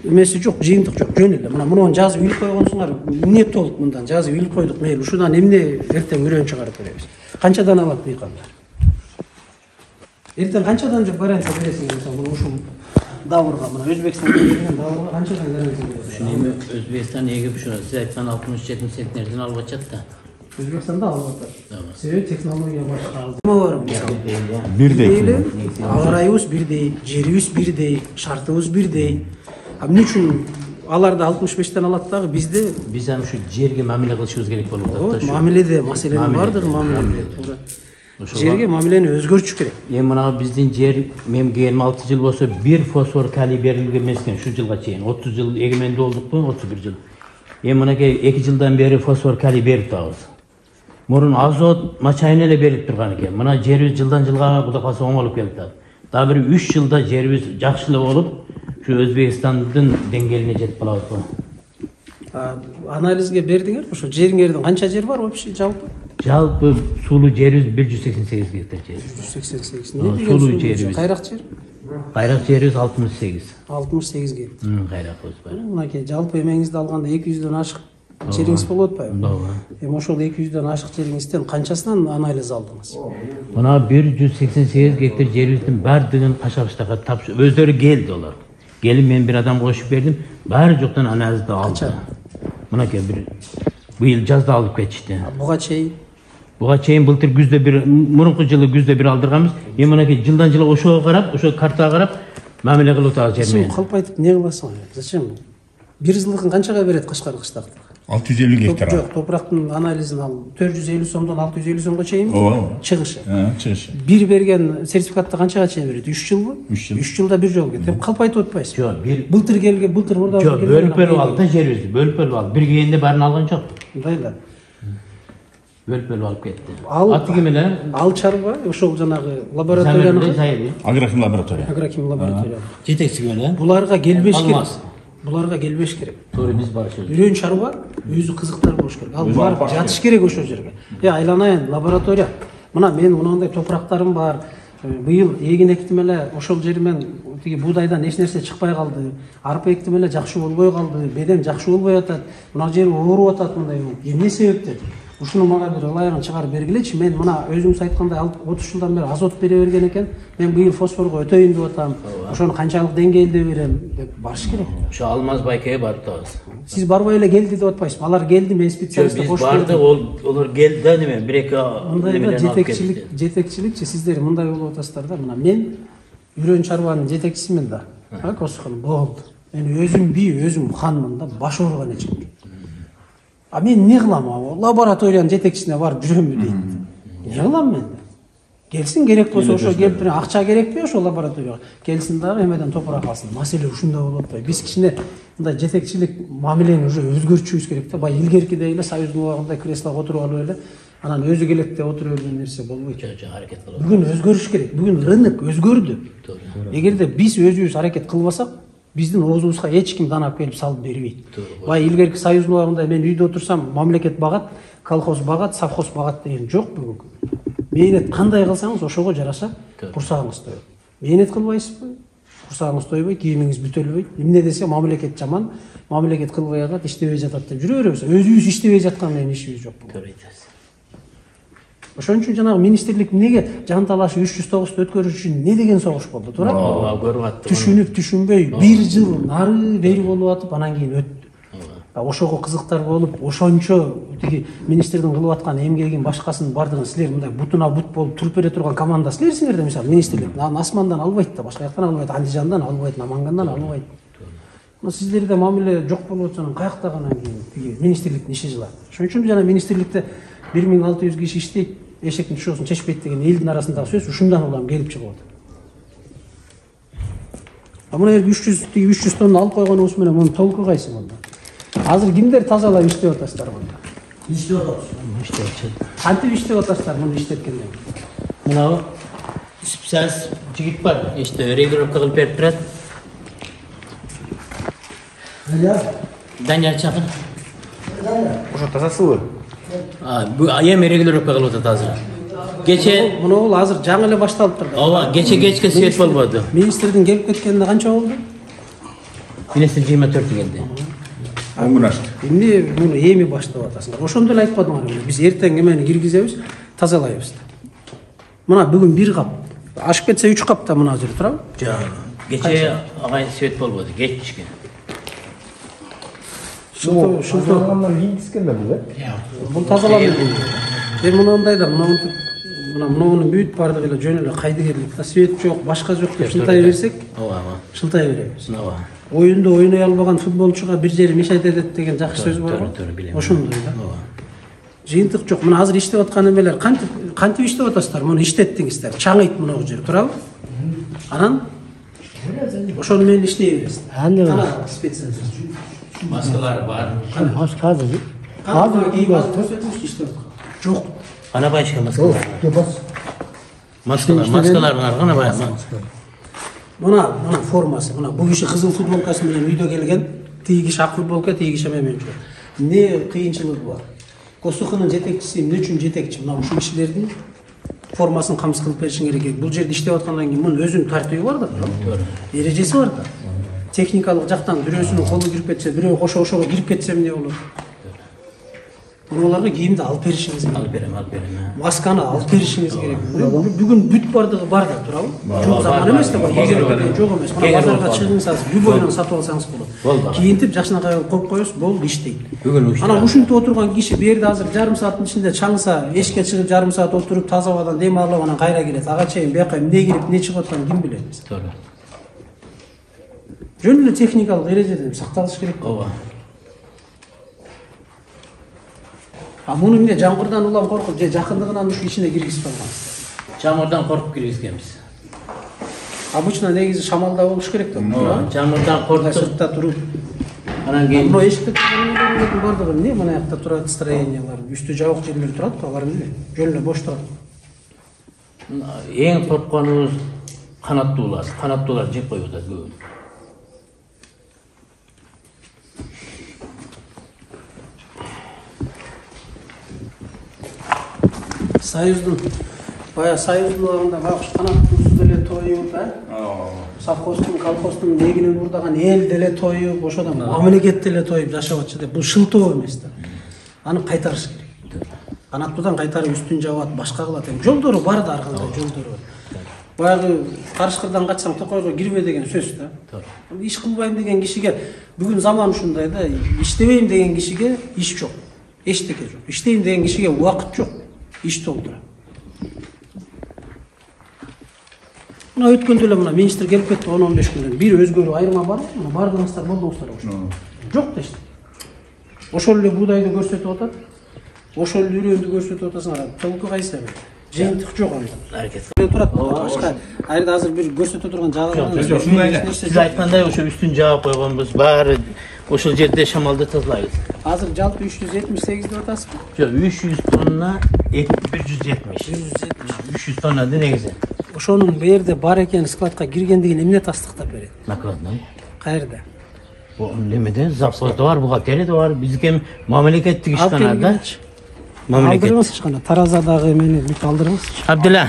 A: эмеси жок, жыйынтык жок, жөн эле. Мына мунун жазып илип койгонсуңар, эмне болуп мындан жазып илип койдук, мейли ушудан эмне эртең үрөн чыгарып беребиз. Канчадан алат дыйкандар? Эртең канчадан жок гарантия бересиңер мисалы ушул давырга, мына Өзбекстанга берген давырга канчадан гарантия бересиңер?
B: Эми Өзбекстан эгип ушуну сиз айткан 67 центнерден алып атат да.
A: Өзбекстанда алып атат. Себеби технология башка алды. Эме бар?
D: Бирдей.
A: Ага райыбыз бирдей, жерибиз бирдей, шартыбыз бирдей. Эмне үчүн алар да 65тен алат дагы, бизде
B: Biz hem şu жерге мамиле кылышыбыз керек болуп атат.
A: мамиледе маселе бардыр, мамиле. Жерге мамилени өзгөртүш керек.
B: Эми мына биздин жер мен келгениме 6 жыл болсо бир фосфор калий берилген эмес экен şu жылга чейин. 30 жыл эгеменде болдукпу, 31 жыл. Эми мынакей 2 жылдан бери фосфор калий берип атабыз. Мурун азот мачайын эле берип турган экен. Мына жерибиз жылдан жылга кудай калса оңолуп келди. Дагы бир 3 жылда жерибиз жакшы эле болуп, şu Өзбекстандын деңгээлине жетип калабыз.
A: Анализге бердиңер, ошо жериңердин канча жер бар вообще жалпы?
B: Жалпы сулуу жерибиз 188 гектар жер.
A: 188.
B: Сулуу жерибиз.
A: Кайрак жер?
B: Кайрак жерибиз 68.
A: 68 гектар.
B: Кайракыбыз бар.
A: Мынакей жалпы эмеңизди алганда 200дөн ашык жериңиз болуп атпайбы?
B: Ооба.
A: Эми ошол 200дөн ашык жериңизден канчасынан анализ алдыңыз?
B: Мына 188 гектар жерибиздин бардыгын Кашабыштага тапшырып, өздөрү келди олар. Келип мен бир адам кошуп бердим, баары жоктон анализди алды. Мынакей бир быйыл жазда алып кетишти.
A: Буга чейин
B: Буга чейин былтыр күздө бир, мурунку жылы күздө бир алдырганбыз. Эми мынакей жылдан жылга ошого карап, ошо картага карап мамиле кылып атабыз жер менен.
A: сен калпайтып не кыласың? Зачем? Бир жылдыкын канчага берет Кашкар кыштакта?
D: 650 гектар.
A: Жок, топурактын анализин ал 450 сомдон 650 сомго чейин чыгышы.
D: Чыгышы.
A: Бир берген сертификатты канчага чейин берет? 3 жылбы?
D: 3
A: жылда бир жолу кетип калпайтып атпайсыз?
B: Жок, бир
A: Былтыр келген, былтыр мурда
B: жок, бөлүп алды да жерибизди, бөлүп алды. Бир кийинде баарын алган жок.
A: Мындай да.
B: Бөлүп алып кетти.
A: Ал-
B: Аты ким эле?
A: Ал чарба ошол жанагы лабораториянын
D: Агрохим лаборатория.
A: агрохим лаборатория.
B: Жетекчи ким эле?
A: Буларга келбеш керек.
B: Алмаз.
A: Буларга келбеш керек.
B: Туура биз барышыбыз.
A: Үрөн чарба өзү кызыктар болуш керек. Ал
D: Өзү
A: барып
D: барып
A: жатыш керек ошол жерге. Айланайын лаборатория. Мына мен мындай топурактарым бар. Быйыл эгин эктим эле, ошол жери мен тиги буудайдан эч нерсе чыкпай калды. Арпа эктим эле жакшы болбой калды. Бедем жакшы болбой атат. Мына жери ооруп атат мындай. Эмне себептен? Ушуну мага бир ылайыгын чыгарып бергилечи. Мен мына өзүңүз айткандай 30 жылдан бери азот бере берген экен. Мен быйыл фосфорго өтөйүн деп атам. Ошону канчалык деңгээлде берем деп барыш керек.
B: Ошо Алмаз байкеге барып атабыз.
A: Сиз барбай эле келди деп атпайсызбы? Алар келди, мен специалистти
B: Биз
A: кошуп
B: барды, олар келди да неме, бир эки
A: мындай да жетекчиликчи сиздер мындай болуп атасыздар да. Мына мен үрөн чарбанын жетекчисимин да. Косукун болду. Мен өзүм өзүм ханмын да, баш ооруган эч ким. А мен не кылам? Лабораториянын жетекчисине барып жүрөмбү дейт. Не кылам мен? Келсин, керек болсо ошо келип туруп, акча керекпи ошо лабораторияга? Келсин дагы эмеден топурак алсын. Маселе ушунда болуп атпайбы. Биз кичине мындай жетекчилик мамилени уже өзгөртүшүбүз керек да. Бай илгеркидей эле Союздун убагында креслого отуруп алып эле анан өзү келет деп отура берген нерсе болбойт.
B: Жок, аракет кылып.
A: Бүгүн өзгөрүш керек. Бүгүн рынок өзгөрдү. Эгерде биз өзүбүз аракет кылбасак, биздин оозубузга эч ким данап келип салып бербейт. Бай илгерки Союздун убагында мен үйдө отурсам, мамлекет багат, колхоз багат, совхоз багат деген жок бүгүнкү. Мээнет кандай кылсаңыз ошого жараша курсагыңыз тоет. Мээнет кылбайсызбы? Курсагыңыз тойбойт, кийимиңиз бүтөлбөйт. Эмне десе мамлекет жаман, мамлекет кылбай атат, иштебей жатат деп жүрө беребиз. Өзүбүз иштебей жаткан менен ишибиз жок. Ошон үчүн жанагы министрлик эмнеге жан талашы 309-ту өткөрүш үчүн не деген согуш болду, туура?
B: Көрүп аттым.
A: Түшүнүп түшүнбөй бир жыл нары бери болуп атып анан кийин өттү. Ошого кызыктар болуп, ошончо тиги министрдин кылып аткан эмгегин башкасын бардыгын силер мындай бутуна бут болуп туруп бере турган команда силерсиңер да, мисалы министрлик асмандан албайт да, башка жактан албайт, Андижандан албайт, Намангандан албайт. Сиздерде мамиле жок болуп атса, каяктагы анан кийин тиги министрликтин иши жылат. Ошон үчүн жана министрликте 1600 киши иштейт, эшектин тушоосун чечпейт деген элдин арасындагы сөз ушундан улам келип чыгып атат. Мына 300 тонна алып койгонубуз менен муну толку кайсы болду? Азыр кимдер тазалап иштеп атасыздар мында? Иштеп атабыз. Кантип иштеп атасыздар муну иштеткенден кийин?
B: Мына специалист жигит бар, регулировка кылып берип турат. Данияр чакыр.
D: Ошо тазасыбы?
B: Бу эми регулировка кылып атат азыр. Кече
A: Муну бул азыр жаңы эле башталыптыр да.
B: ооба, кечке свет болбоду.
A: Министрдин келип кеткенине канча болду?
B: Министр 24 келди.
D: 10 күн ашты.
A: Эмне муну эми баштап атасыңар? Ошондо эле айтпадыңарбы? Биз эртең эмени киргизебиз, тазалайбыз. Мына бүгүн 1 кап. Ашып кетсе 3 кап да мына жер турабы?
B: Жок. Кече агайын свет болбоду, кечке.
A: Шылтоо. Бул тазаланды. Мынандай да, мына мунун бүт бардыгы эле жөн эле кайдыгерлик да, свет жок, башка жок деп шылтай берсек, шылтай беребиз. Оюнда ойнай албаган футболчуга бир жери мешайт эдет деген жакшы сөз бар го. Ошондой да. Жыйынтык жок. Мына азыр иштеп аткан эмелер кантип иштеп атасыздар? Муну иштеттиңиздер. Чаңыйт мына жер, туурабы? Анан ошону менен иштей бересиз. Ана специалист.
B: Маскалар бар.
E: Маска азыр.
A: Азыр кийип көрсөтүңүзчү иштеп аткан. Жок.
B: Ана başka maskalar. Maskaların argana bayağı.
A: Мына формасы, мына бул киши кызыл футболкасы менен үйдө келген, тиги киши ак футболка, тиги киши менен жүр. Не кыйынчылыгы бар? Косухунун жетекчиси эмне үчүн жетекчи? Мына ушул кишилердин формасын камсыз кылып беришиң керек. Бул жерде иштеп аткандан кийин мунун өзүнүн тартиби бар да, эрежеси бар да. Техникалык жактан бирөөсүнүн колу кирип кетсе, бирөө кошо-кошого кирип кетсе эмне болот? Мунуларга кийимди алып беришиңиз керек.
B: Алып берем.
A: Масканы алып беришиңиз керек. Бүгүн бүт бардыгы бар да, туурабы? Жок заман эмес да, эгер жок эмес. Мына базарга чыгыңсаңыз, любойнан сатып алсаңыз болот. Кийинтип жакшынакай коюп коесуз, болду, иштейт. Анан ушинтип отурган киши бу жерде азыр жарым сааттын ичинде чаңса, эшикке чыгып жарым саат отуруп, таза абадан дем алып анан кайра келет. Ага чейин бияка эмне кирип, эмне чыгып атканын ким билет?
B: Туура.
A: Жөн эле техникалык эрежеден сакталыш керек.
B: Ооба.
A: Муну эмне жамгырдан улам коркуп, же жакындыгынан ушу ичине киргизип алганбыз.
B: Жамгырдан коркуп киргизгенбиз.
A: Обычно негизи шамалда болуш керек да.
B: Жамгырдан коркуп
A: сыртта туруп.
B: Анан кийин
A: Мына эшикте турган бардыгы эмне? Мына жакта турат строениялар, үстү жабык жерлер турат, алар эмне? Жөн эле бош турат.
B: эң коркконубуз канаттуулар. Канаттуулар жеп коюп атат көбүн.
A: Союздун баягы союздун убагында байкуш канаттуусу деле тоюп, совхоздун, колхоздун негинин урдаган эл деле тоюп, ошодон мамлекет деле тоюп жашап атчы деп, бул шылтоо эмес да. Аны кайтарыш керек. Канаттуудан кайтарып үстүн жабат, башка кылат. Жолдору бар да, ар кандай жолдору бар. Баягы Карышкырдан качсаң Токойго кирбе деген сөз да. Иш кылбайм деген кишиге бүгүн заман ушундай да, иштебейм деген кишиге иш жок. Эчтеке жок. Иштейм деген кишиге убакыт жок. Иш толтура. Мына өткөндө эле мына министр келип кетти 10-15 күндөн. Бир өзгөрүү айырма бар. Мына бардыңыздар, болдуңуздар ошо. Жок да эчтеке. Ошол эле буудайды көрсөтүп атат. Ошол эле үрөндү көрсөтүп атасыңар. Толку кайсы? Жыйынтык жок анда.
B: Аракет
A: турат. Башка айрда азыр бир көрсөтө турган жагы бар.
B: Сиз айткандай ошо үстүн жаап койгонбуз. Баары ошол жерде шамалды тазалайбыз.
A: Азыр жалпы 378 деп атасызбы?
B: Жок, 300 тонна 170. 300 тоннады негизи.
A: Ошонун бу жерде бар экени, складка киргендигин эмне тастыктап берет?
B: Накладной.
A: Каерде?
B: Бу немеде завхозда бар, бухгалтерияда бар. Биздики мамлекеттик ишкана да. Мамлекет.
A: Алдырыңыз ишкана, таразадагы эмени бүт алдырыңыз.
B: Абдилла.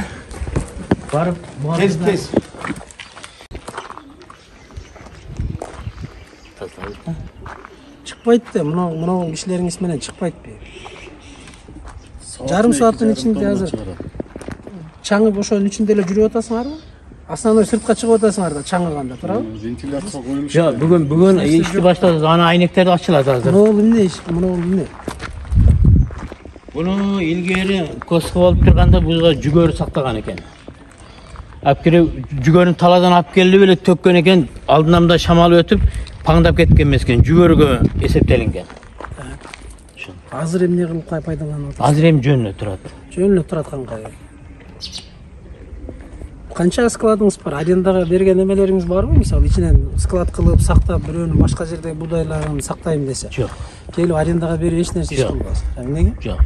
B: Барып,
D: Тез.
A: Чыкпайт да, мына кишилериңиз менен чыкпайт бе. Жарым сааттын ичинде азыр чаңып ошонун ичинде эле жүрүп атасыңарбы? Основной сыртка чыгып атасыңар да чаңыганда, туурабы?
D: Вентиляция коюлуш.
B: Жок, бүгүн ишти баштадык. Ана айнектерди ачылат азыр.
A: Мына эмне иш? Мына эмне?
B: Буну илгери коску болуп турганда бузга жүгөрү сактаган экен. Алып кирип жүгөрүн таладан алып келип эле төккөн экен, алдынан да шамал өтүп, паңдап кеткен эмес экен, жүгөрүгө эсептелинген.
A: Азыр эмне кылып пайдаланып атасыз?
B: Азыр эми жөн эле турат.
A: Жөн эле турат кандай? Канча складыңыз бар? Арендага берген эмелериңиз барбы? Мисалы, ичинен склад кылып, сактап, бирөөнүн башка жерде будайларын сактайм десе.
B: Жок.
A: Келип арендага берип эч нерсе иш кылбайсыз. Эмнеге?
B: Жок.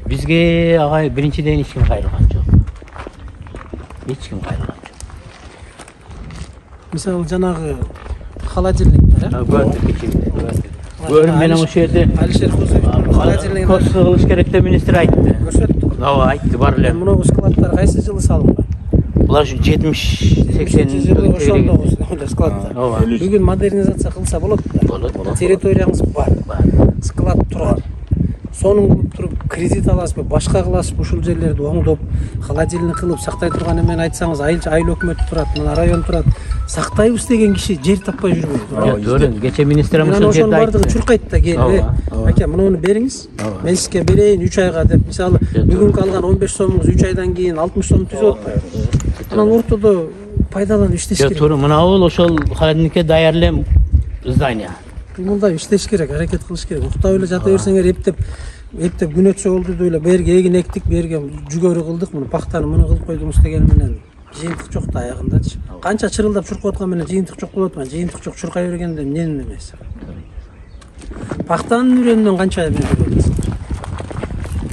B: Бизге агай биринчиден эч ким кайрылган жок. Эч ким кайрылган жок.
A: Мисалы, жанагы холодильниктер,
B: Көрүм менен ошол жерде
A: Алишер Кузович холодильник
B: коску кылыш керек деп министр айтты.
A: көрсөттү.
B: Ооба, айтты, бар эле.
A: Мына складдар кайсы жылы салынган?
B: Булар 70-80
A: жылы ошондо складдар.
B: Ооба.
A: Бүгүн модернизация кылса болот да.
B: Болот.
A: Территорияңыз бар. Склад турат. сонун кылып туруп кредит аласызбы, башка кыласызбы, ушул жерлерди оңдоп, холодильник кылып сактай турган эмен айтсаңыз, айыл өкмөтү турат, мына район турат. Сактайбыз деген киши жер таппай жүрбөйт.
B: Төрүн кече министрimiz
A: ошол
B: ошол жерде
A: бардыгы
B: айтты.
A: чуркайт да келип, аке муну бериңиз, мен сизге берейин 3 айга деп. Мисалы, бүгүнкү алган 15 сомуңуз 3 айдан кийин 60 сом түзүп атпайбы. Анан ортодо пайдаланып иштеш керек.
B: Тур мына бул ошол холодильникке даярдалем здание.
A: Мындай иштеш керек, аракет кылыш керек. Уктап эле жата берсеңер эптеп күн өтсө болду деп эле берге эгин эктик, берге жүгөрү кылдык, муну пактаны муну кылып койдуңуз деген менен жыйынтык жок да аягындачы. Канча чырылдап чуркап аткан менен жыйынтык жок болот ма? Жыйынтык жок, чуркай бергенде эмненин эмеси? Пактанын үрөнүнөн канча берет?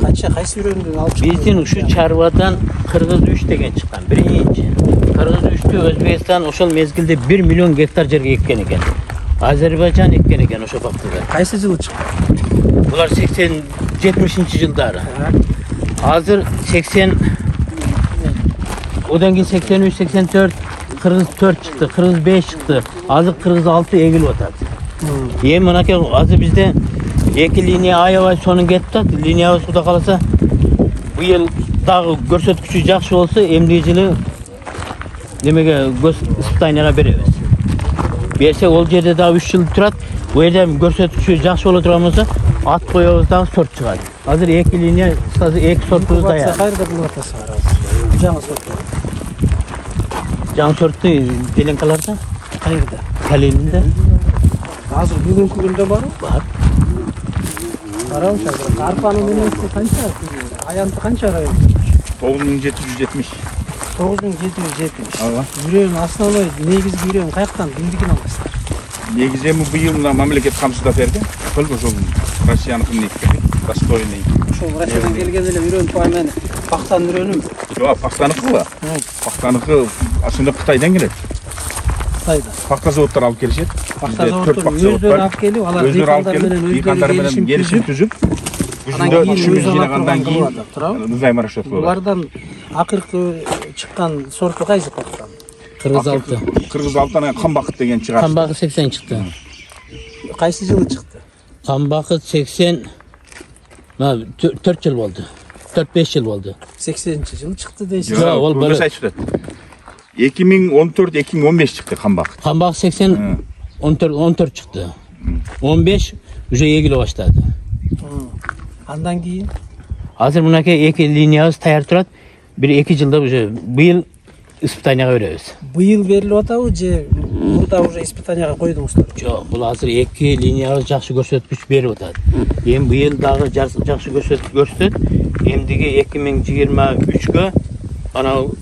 A: Канча кайсы үрөндү алып чыкты?
B: Биздин ушу чарбадан Кыргыз 3 деген чыккан. Биринчи. Кыргыз 3'tü Өзбекстан ошол мезгилде 1 миллион гектар жерге эккен экен. Азербайжан эккен экен ошол пактада.
A: Кайсы жылы чыкты?
B: Булар 80-70-жылдары. Азыр 80 одан кийин 83-84 Кыргыз 4 чыкты, Кыргыз 5 чыкты. Азыр Кыргыз 6 эгилип атат. Эми мынакей азыр бизде 2 линия аябай сонун кетип атат. Линиябыз Кудай кааласа быйыл дагы көрсөткүчү жакшы болсо, эмдиги жылы немеге көз испытанияга беребиз. Берсек ол жерде дагы 3 жыл турат. Бу жерде көрсөткүчү жакшы боло турган болсо, ат коебуз дагы сорт чыгат. Азыр 2 линия, азыр 2 сортубуз даяр.
A: Кайерде бул атасы бар азыр? Жаңы сорт.
B: Жаңы сортту деленкаларда,
A: Кайерде?
B: Калининде
A: Азыр бүгүнкү күндө барбы?
B: бар.
A: Барабыз азыр. Арпанын өнөмүсү канча? Аянты канча район?
D: 9770.
A: 9770.
D: Ага.
A: Үрөөнүн основной негизги үрөөнүн каяктан, кимдигин аласыздар?
D: Негизи эми быйыл мына мамлекет камсыздап берди. Ошол Россияныкын достойный.
A: Ошол Россиядан келген эле үрөөн пайманы пактанын үрөөнү.
D: Жок, пактаныкы ба? Пактаныкы ашында Кытайдан келет.
A: Кытайда.
D: Пакта заводдор алып келишет.
A: Пакта заводдор өздөрү алып келип, алар
D: дыйкандар менен келишим түзүп, жүзүндө түшүмүз жыйнагандан кийин узаймы расчет болот.
A: Булардан акыркы чыккан сорту кайсы пактан?
B: Кыргыз 6.
D: Кыргыз 6 Камбакыт деген чыгат.
B: Камбакыт 80 чыкты.
A: Кайсы жылы чыкты?
B: Камбакыт 80 4 жыл болду. 4-5 жыл болду.
A: 80-жылы чыкты дейсиз.
B: Жок, ол бөлөк.
D: 2014-2015 чыкты Камбакыт.
B: Камбак 80 14 чыкты. 15 уже эгиле баштады.
A: Андан кийин
B: Азыр мынакей 2 линиябыз даяр турат. 1-2 жылда уже быйыл испытанияга беребиз.
A: быйыл берилип атабы же мурда уже испытанияга койдуңуздар?
B: Жок, бул азыр 2 линиябыз жакшы көрсөткүч берип атат. Эми быйыл дагы жакшы көрсөтөт. Эмдиги 2023гө анау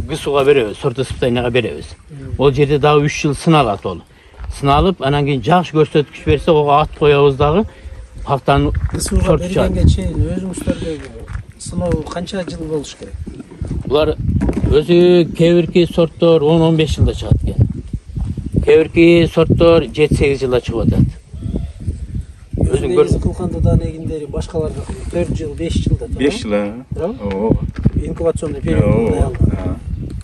B: ГСУга беребиз, сорт испытанияга беребиз. Ол жерде дагы 3 жыл сыналат ол. Сыналып, анан кийин жакшы көрсөткүч берсе, ого ат коебуз дагы пактан
A: ГСУга бергенге чейин өзүңүздөрдөгү сыноо канча жыл болуш керек?
B: Булар өзү кээ сорттор 10-15 жылда чыгат экен. Кээ сорттор 7-8 жылда чыгып атат.
A: Өзүң негизи кылкандыдан эгиндери башкаларда 4 жыл, 5 жылда.
D: 5 жыл.
A: Ооба. Инкубационный период.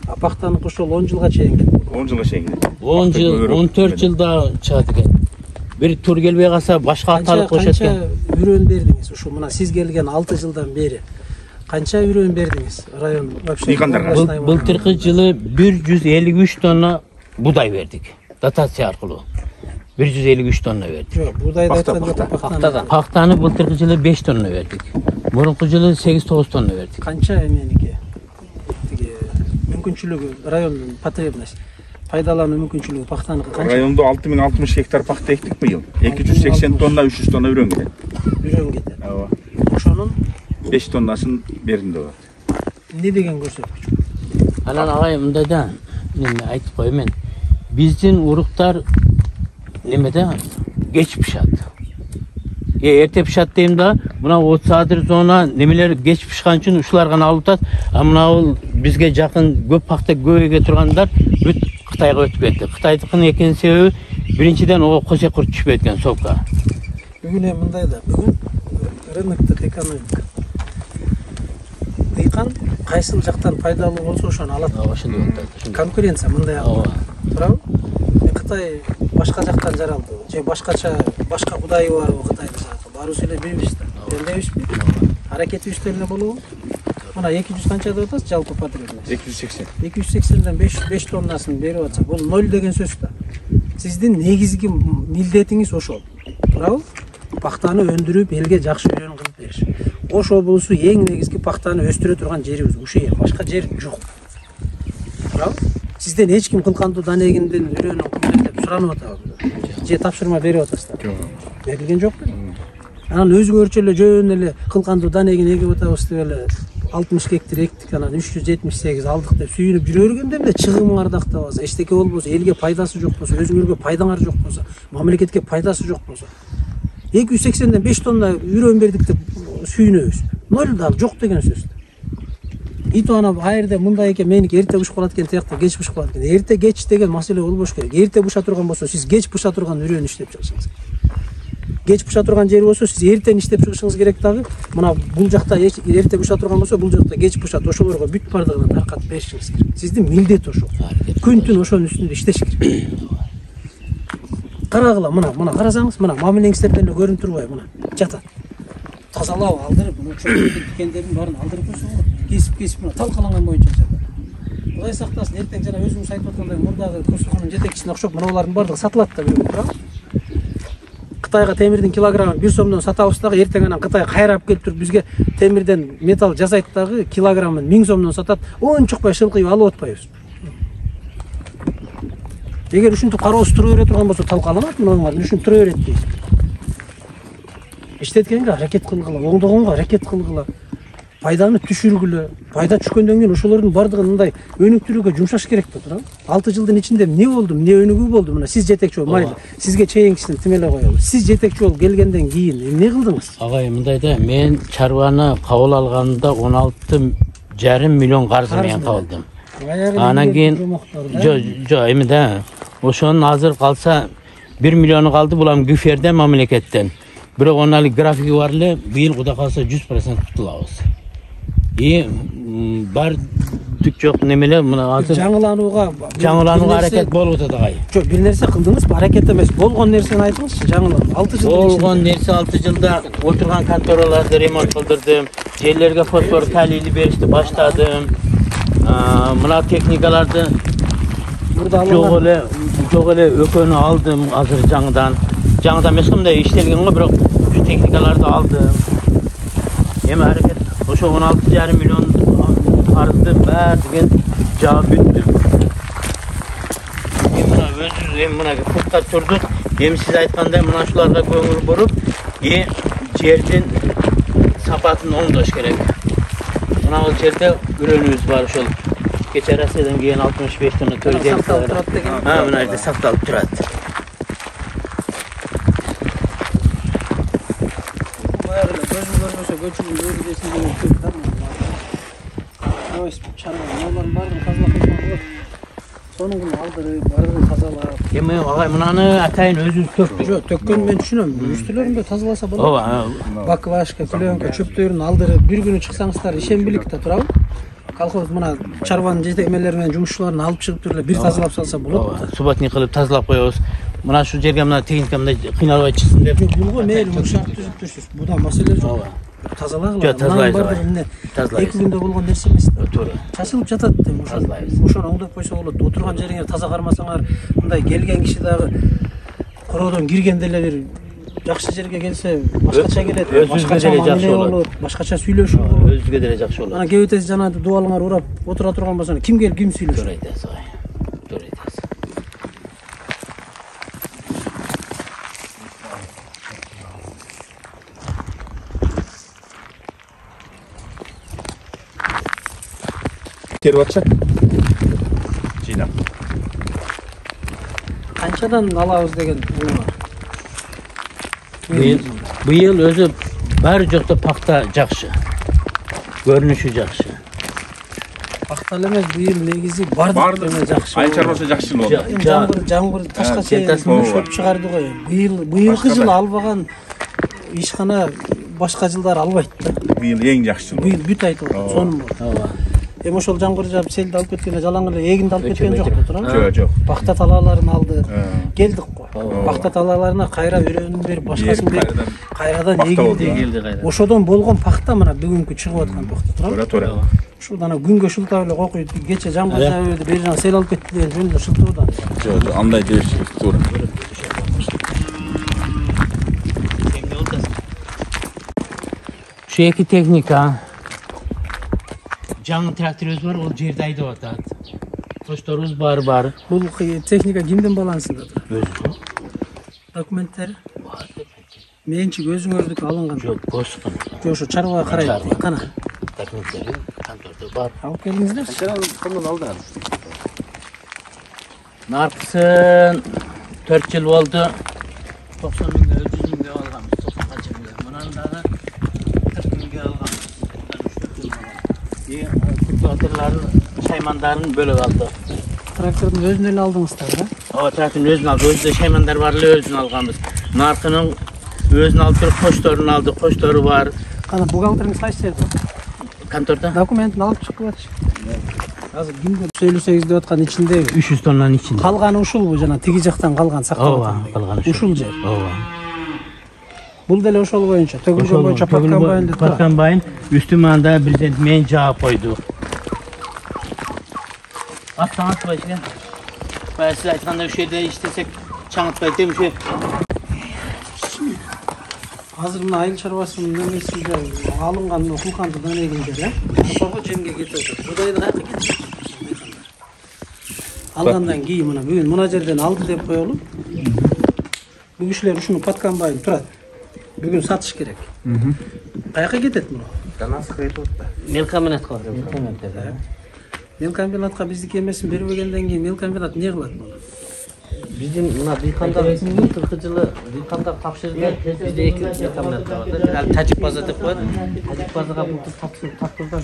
A: А пактаны ошол 10 жылга чейин кетти.
D: 10 жылга чейин кетти.
B: 10 жыл, 14 жылда чыгат экен. Бир тур келбей калса башка аталып коюшат экен.
A: Канча үрөөн бердиңиз? Ушу мына сиз келген 6 жылдан бери канча үрөөн бердиңиз? Район вообще
B: Былтыркы жылы 153 тонна будай бердик. Дотация аркылуу. 153 тонна бердик.
A: Жок, будайды айткан жок, пактадан.
B: Пактаны былтыркы жылы 5 тонна бердик. Мурунку жылы 8-9 тонна бердик.
A: Канча эменики? Тиги мүмкүнчүлүгү, райондун потребность, пайдалануу мүмкүнчүлүгү пактаныкы канча?
D: Райондо 6060 гектар пакта эктик быйыл. 280 тонна, 300 тонна үрөөн кетет.
A: Үрөөн кетет.
D: Ооба.
A: Ошонун
D: 5 тоннасын бердим деп атат.
A: эмне деген көрсөткүч?
B: Анан агай мындай да, мен айтып коеюн. Биздин уруктар немеде кеч пишат. Эрте пишат дейм да, мына 30 адыр зона немелер кеч пишкан үчүн ушулар гана алып атат. А мына бул бизге жакын көп пакта көбөйгө тургандар бүт Кытайга өтүп кетти. Кытайдыкынын экинин себеби биринчиден ого косек курт түшпөй экен совка.
A: Бүгүн эми мындай да, бүгүн рыноктук экономика. Дыйкан кайсыл жактан пайдалуу болсо ошону алат.
B: Ошондой болот.
A: Конкуренция мындай алат. Туурабы? Кытай башка жактан жаралды же башка будайы барбы Кытайдын жакы? Баарыбыз эле билбиз да. Жерде өспөйт. Аракет үстөлүнө болобу? Мына 200 канча деп атасыз жалпы потребность?
D: 280.
A: 280ден 5 тоннасын берип атса, бул 0 деген сөз да. Сиздин негизги милдетиңиз ошол. Туурабы? Пактаны өндүрүп, элге жакшы үйрөнүп кылып бериш. Ош облусу эң негизги пактаны өстүрө турган жерибиз. Ушул башка жер жок. Туурабы? Сизден эч ким кылкандуу дан эгинден үйрөнүп кылып деп суранып атабы? Же тапшырма берип атасыздар?
D: Жок.
A: Берилген жок беле? Анан өзүңөрчө эле жөн эле кылкандуу дан эгин эгип атабыз деп эле 60 гектар эктик, анан 378 алдык деп сүйүнүп жүрө бергенде эмне чыгымың ардактабаса, эчтеке болбосо, элге пайдасы жок болсо, өзүңөргө пайдаңар жок болсо, мамлекетке пайдасы жок болсо, 280ден 5 тонна үйрөн бердик деп сүйүнөбүз. 0 дагы жок деген сөз. Ит ана айырда мындай экен, меники эрте буш калат экен, тиякта кеч буш калат экен. Эрте кеч деген маселе болбош керек. Эрте буша турган болсо, сиз кеч буша турган үрөн иштеп чыгышыңыз. Кеч буша турган жери болсо, сиз эртен иштеп чыгышыңыз керек дагы. Мына бул жакта эрте буша турган болсо, бул жакта кеч бушат. Ошолорго бүт бардыгын таркатып беришиңиз керек. Сиздин милдет ошол. Күн түн ошонун үстүндө иштеш керек. Карагыла, мына карасаңыз, мына мамилеңиздерден эле көрүнүп турбайбы, мына жатат. Тазалап алдырып, мына чөптөрдүн тикендерин баарын алдырып койсо болот. Кесип мына талкаланган боюнча жатат. Кудай сактасын, эртең жана өзүңүз айтып аткандай мурдагы Көсүханын жетекчисине окшоп мына булардын баардыгы сатылат да бирөө, туурабы? Кытайга темирдин килограммын 1 сомдон сатабыз дагы, эртең анан Кытай кайрап келип туруп бизге темирден металл жасайт дагы килограммын 1000 сомдон сатат. Ончукпай шылкыйып алып атпайбыз. Эгер ушинтип кароосуз тура бере турган болсо талкаланат, мынаңар ушинтип тура берет дейсиз. Иштеткенге аракет кылгыла, оңдогонго аракет кылгыла, пайданы түшүргүлө, пайда түшкөндөн кийин ошолордун бардыгын мындай өнүктүрүүгө жумшаш керек да, туурабы? 6 жылдын ичинде эмне болду, эмне өнүгүү болду? Мына сиз жетекчи болуп, майли, сизге чейинкисин тим эле коелу. Сиз жетекчи болуп келгенден кийин эмне кылдыңыз?
B: Агай, мындай да, мен чарбаны кабыл алганда 16,5 миллион карыз менен кабылдым. Анан кийин жо эми да, ошонун азыр калса 1 миллиону калды, булам Güfer'den мамлекеттен. Бирок онун али графиги бар эле, быйыл кудай калса 100% кутулабыз. Бар түк жок немеле, мына азыр жаңыланууга аракет болуп атат агай.
A: Жок, бир нерсе кылдыңызбы? Аракет эмес, болгон нерсени айтыңызчы, жаңылануу. 6 жыл
B: болгон нерсе 6 жылда отурган контораларды ремонт кылдырдым, жерлерге фосфор калийли беришти баштадым. Мына техникаларды жок эле өкөнү алдым азыр жаңыдан эмес мындай иштелген го, бирок şu техникаларды алдым. Эми аракет ошо 16,5 миллион карызды баары деген жаап бүттүм. Мына өзүбүз мына куртта турдук. Эми сиз айткандай мына ушуларга көңүл буруп, жердин сапатын оңдош керек. Мына бул жерде үрөнүбүз бар, ошол кече Россиядан кийин 65 тонна төрөйт.
A: Сакталып турат деген.
B: Мына жерде сакталып турат.
A: Gözüm görmese göçümün öğretmesi gibi çok tamam. O iş çarpma. Onların barını kazanmak. Sonun günü aldırıp barını tazalap.
B: Эми агай мынаны атайын өзүбүз төктүк.
A: Жок, төккөн мен түшүнөм. Үстүлөрүндө тазаласа болот.
B: Ооба.
A: Баквашка, клеенка, чөптөрүн алдырып, бир күнү чыксаңыздар ишенбилик да турабы? Колхоз мына чарбанын жетекмелери менен жумушчуларын алып чыгып туруп бир тазалап салса болот да.
B: Субботник кылып тазалап коебуз. Мына шу жерге мына техника мындай кыйналбай чыксын деп.
A: Булго мейли шарт түзүп турсуз. Будан маселе жок. Тазалагыла.
B: Жок, тазалайбыз.
A: Эки күндө болгон нерсе эмес да.
B: Туура.
A: Чачылып жатат дейм. Ошону оңдоп койсо болот. Отурган жериңер таза кармасаңар, мындай келген киши дагы короодон киргенде эле бир жакшы жерге келсе башкача келет, башкача мамиле болот, башкача сүйлөшүү болот.
B: Өзүгө деле жакшы болот.
A: Анан кебетеси жанагы дубалыңар урап отура турган болсо ким келип ким сүйлөшөт?
B: Туура айтасыз агай. Туура айтасыз.
D: Terip atsak. Жыйнап.
A: Канчадан алабыз деген ой бар.
B: Быйыл өзү баары жокто пакта жакшы. Көрүнүшү жакшы.
A: Пакта эмес, быйыл негизи бардык эме жакшы.
D: Айыл чарбасы жакшы болду.
A: Жаңбыр ташка чейин шөп чыгарды го. Быйылкы жылы албаган ишкана башка жылдар албайт да.
D: Быйыл эң жакшы жыл.
A: Быйыл бүт айтып атат, сонун болду.
B: Ооба.
A: Эми ошол жаңбыр жаап, селди алып кеткенде жалаң эле эгинди алып кеткен жок да, туурабы?
D: Жок.
A: Пакта талааларын алды. Келдик го. Бакта талааларына кайра өрөөнүн берип башкасын берип кайрадан эгилди.
C: кайра.
A: Ошодон болгон пахта мына бүгүнкү чыгып аткан пахта туурабы?
D: Туура.
A: Ушул ана күнгө шылтап эле кокуйт, кече жамгыр жаабы бери жагы сел алып кетти деген жөнүндө шылтоодо.
D: Жок, андай дебиши туура.
B: Şu iki teknika. Жаңы тракторыбыз бар, ол жерде айдап атат. Кошторубуз бар.
A: Бул техника кимдин балансында турат?
B: Өзү.
A: Документтери? Менчик өзүңөрдүкү алынган.
B: Жок, бошкун.
A: Жок, ошо чарбага карайт. Кана.
B: Документтери контордо бар.
A: Алып келиңиздер.
B: Сонун алдырам. Наркысын 4 жыл болду. 90 миңге, 100 миңге алганбыз. 90 канча миңге. Мунан дагы 40 миңге алганбыз. Культиваторларын, шаймандарын бөлүп алды.
A: Трактордун өзүнө эле алдыңыздар да?
B: Ооба, трактордун өзүн алды. Өзүндө шаймандар бар эле өзүн алганбыз. Наркынын өзүн алып туруп, кошторун алды. Коштору бар.
A: Кана бухгалтериңиз кайсы жерде?
B: Контордо
A: Документин алып чыгып атыш. Азыр кимге сөйлөсөңүз деп аткан ичинде
B: 300 тоннанын ичинде.
A: калганы ушулбу жана тиги жактан калган сакталып
B: Ооба,
A: аткан?
B: калганы
A: Ушул жер.
B: Ооба.
A: Бул деле ошол боюнча, төгүлгөн боюнча паткан байын деп турат.
B: Паткан байын үстүмө анда президент мен жаап койду. Аттан атпай экен. Баягы сиз айткандай ушул жерде иштесек чаңытпайт деп ушул.
A: Азыр мына айыл чарбасынын немесинде алынган кулканды данегиндер, ошого жемге кетип атат. Будайды каяка кетип? Алгандан кийин мына жерден алды деп коелу. Бул кишилер ушуну паткан байын турат. Бүгүн сатыш керек. Каяка кетет муну?
C: Мелкомбинатка.
A: Мелкомбинатка биздики эмесин бербегенден кийин мелкомбинат эмне кылат муну?
C: Биздин мына дыйкандар 40 жылы дыйкандар тапшырды. Бизде 2 мелкомбинат бар. Бир тажик база деп коет. Тажик базага бултур тапшырды.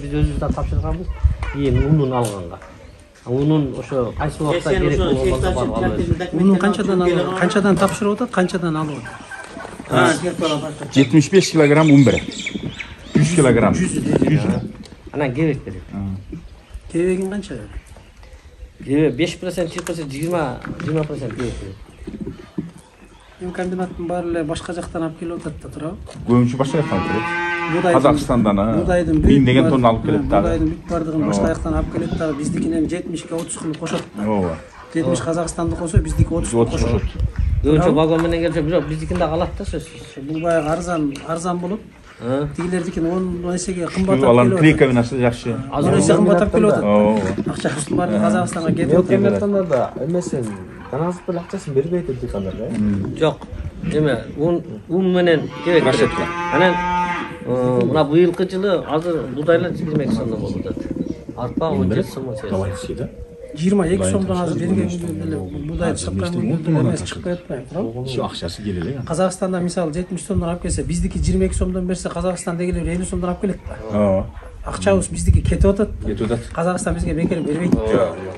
C: Биз өзүбүз да тапшырганбыз. Кийин унун алганга. Унун ошо кайсы убакта керек болгондо барып алып.
A: Унун канчадан тапшырып атат, канчадан алып атат?
D: 75 килограмм un берет. 100 килограмм. 100.
C: Анан кебек берет.
A: Кебегин канча?
C: 5% чыкпаса 20% кебек берет.
A: Комбинаттын баары эле башка жактан алып келип атат да туурабы?
D: Көбүнчө башка жактан келет. Казакстандан,
A: Будайдын
D: деген тонна алып келет дагы.
A: Будайдын бүт бардыгын башка жактан алып келет дагы. Биздикинен 70ке 30 кылып кошот.
D: Ооба.
A: 70 Казакстанды косо биздики 30 кошот.
C: Көбүнчө вагон менен келсе, бирок биздикин да калат да сөзсүз.
A: Бул баягы арзан болуп, тигилердикин 10 эсеге кымбат
D: Алам
A: келип
D: клейка бинасы жакшы.
A: Азыр эсе кымбат келип атат.
D: Ооба.
A: Акчасы бар Казакстанга кетип атат.
E: Мелкомбинаттан да эмесин каназып эле акчасын бербейт деп дыйкандар да.
C: Жок. Эме un менен кебек берет. Анан мына быйылкы жылы азыр будайлар 22 сомдон болуп атат. Арпа 17 сомго чейин.
A: 22 сомдон азыр берген эле будай чыккан эмес чыкпай атпайбы, туурабы?
E: Şu акчасы келеле.
A: Казакстанда мисалы 70 сомдон алып келсе, биздики 22 сомдон берсе, Казакстандагилер 50 сомдон алып келет да.
D: Ооба.
A: Акчабыз биздики кетип атат.
D: Кетип атат.
A: Казакстан бизге бекер бербейт.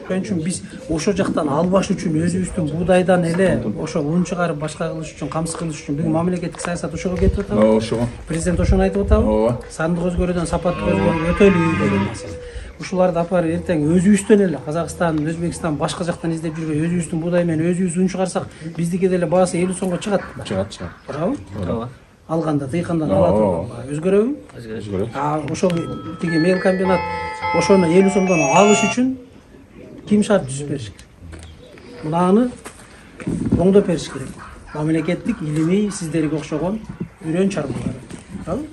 A: Ошон үчүн биз ошо жактан албаш үчүн өзүбүздүн будайдан эле ошо ун чыгарып башка кылыш үчүн, камсыз кылыш үчүн бүгүн мамлекеттик саясат ошого кетип атабы?
D: Ошого.
A: Президент ошону айтып атабы?
D: Ооба.
A: Сандык өзгөрүүдөн сапаттык өзгөрүү өтөлүү деген нерсе. Ушуларды апарып эртең өзүбүздөн эле Казакстан, Өзбекстан башка жактан издеп жүрбөй өзүбүздүн будай менен өзүбүз ун чыгарсак, биздики деле баасы 50 сомго чыгат.
E: Чыгат.
A: Туурабы?
C: Ооба.
A: Алганда дыйкандан ала турган өзгөрөбү?
D: Өзгөрөт.
A: Ошол тиги мелкомбинат ошону 50 сомдон алыш үчүн ким шарт түзүп бериш керек? Мунаны оңдоп бериш керек. Мамлекеттик илимий сиздерге окшогон үрөн чарбалар. Туурабы?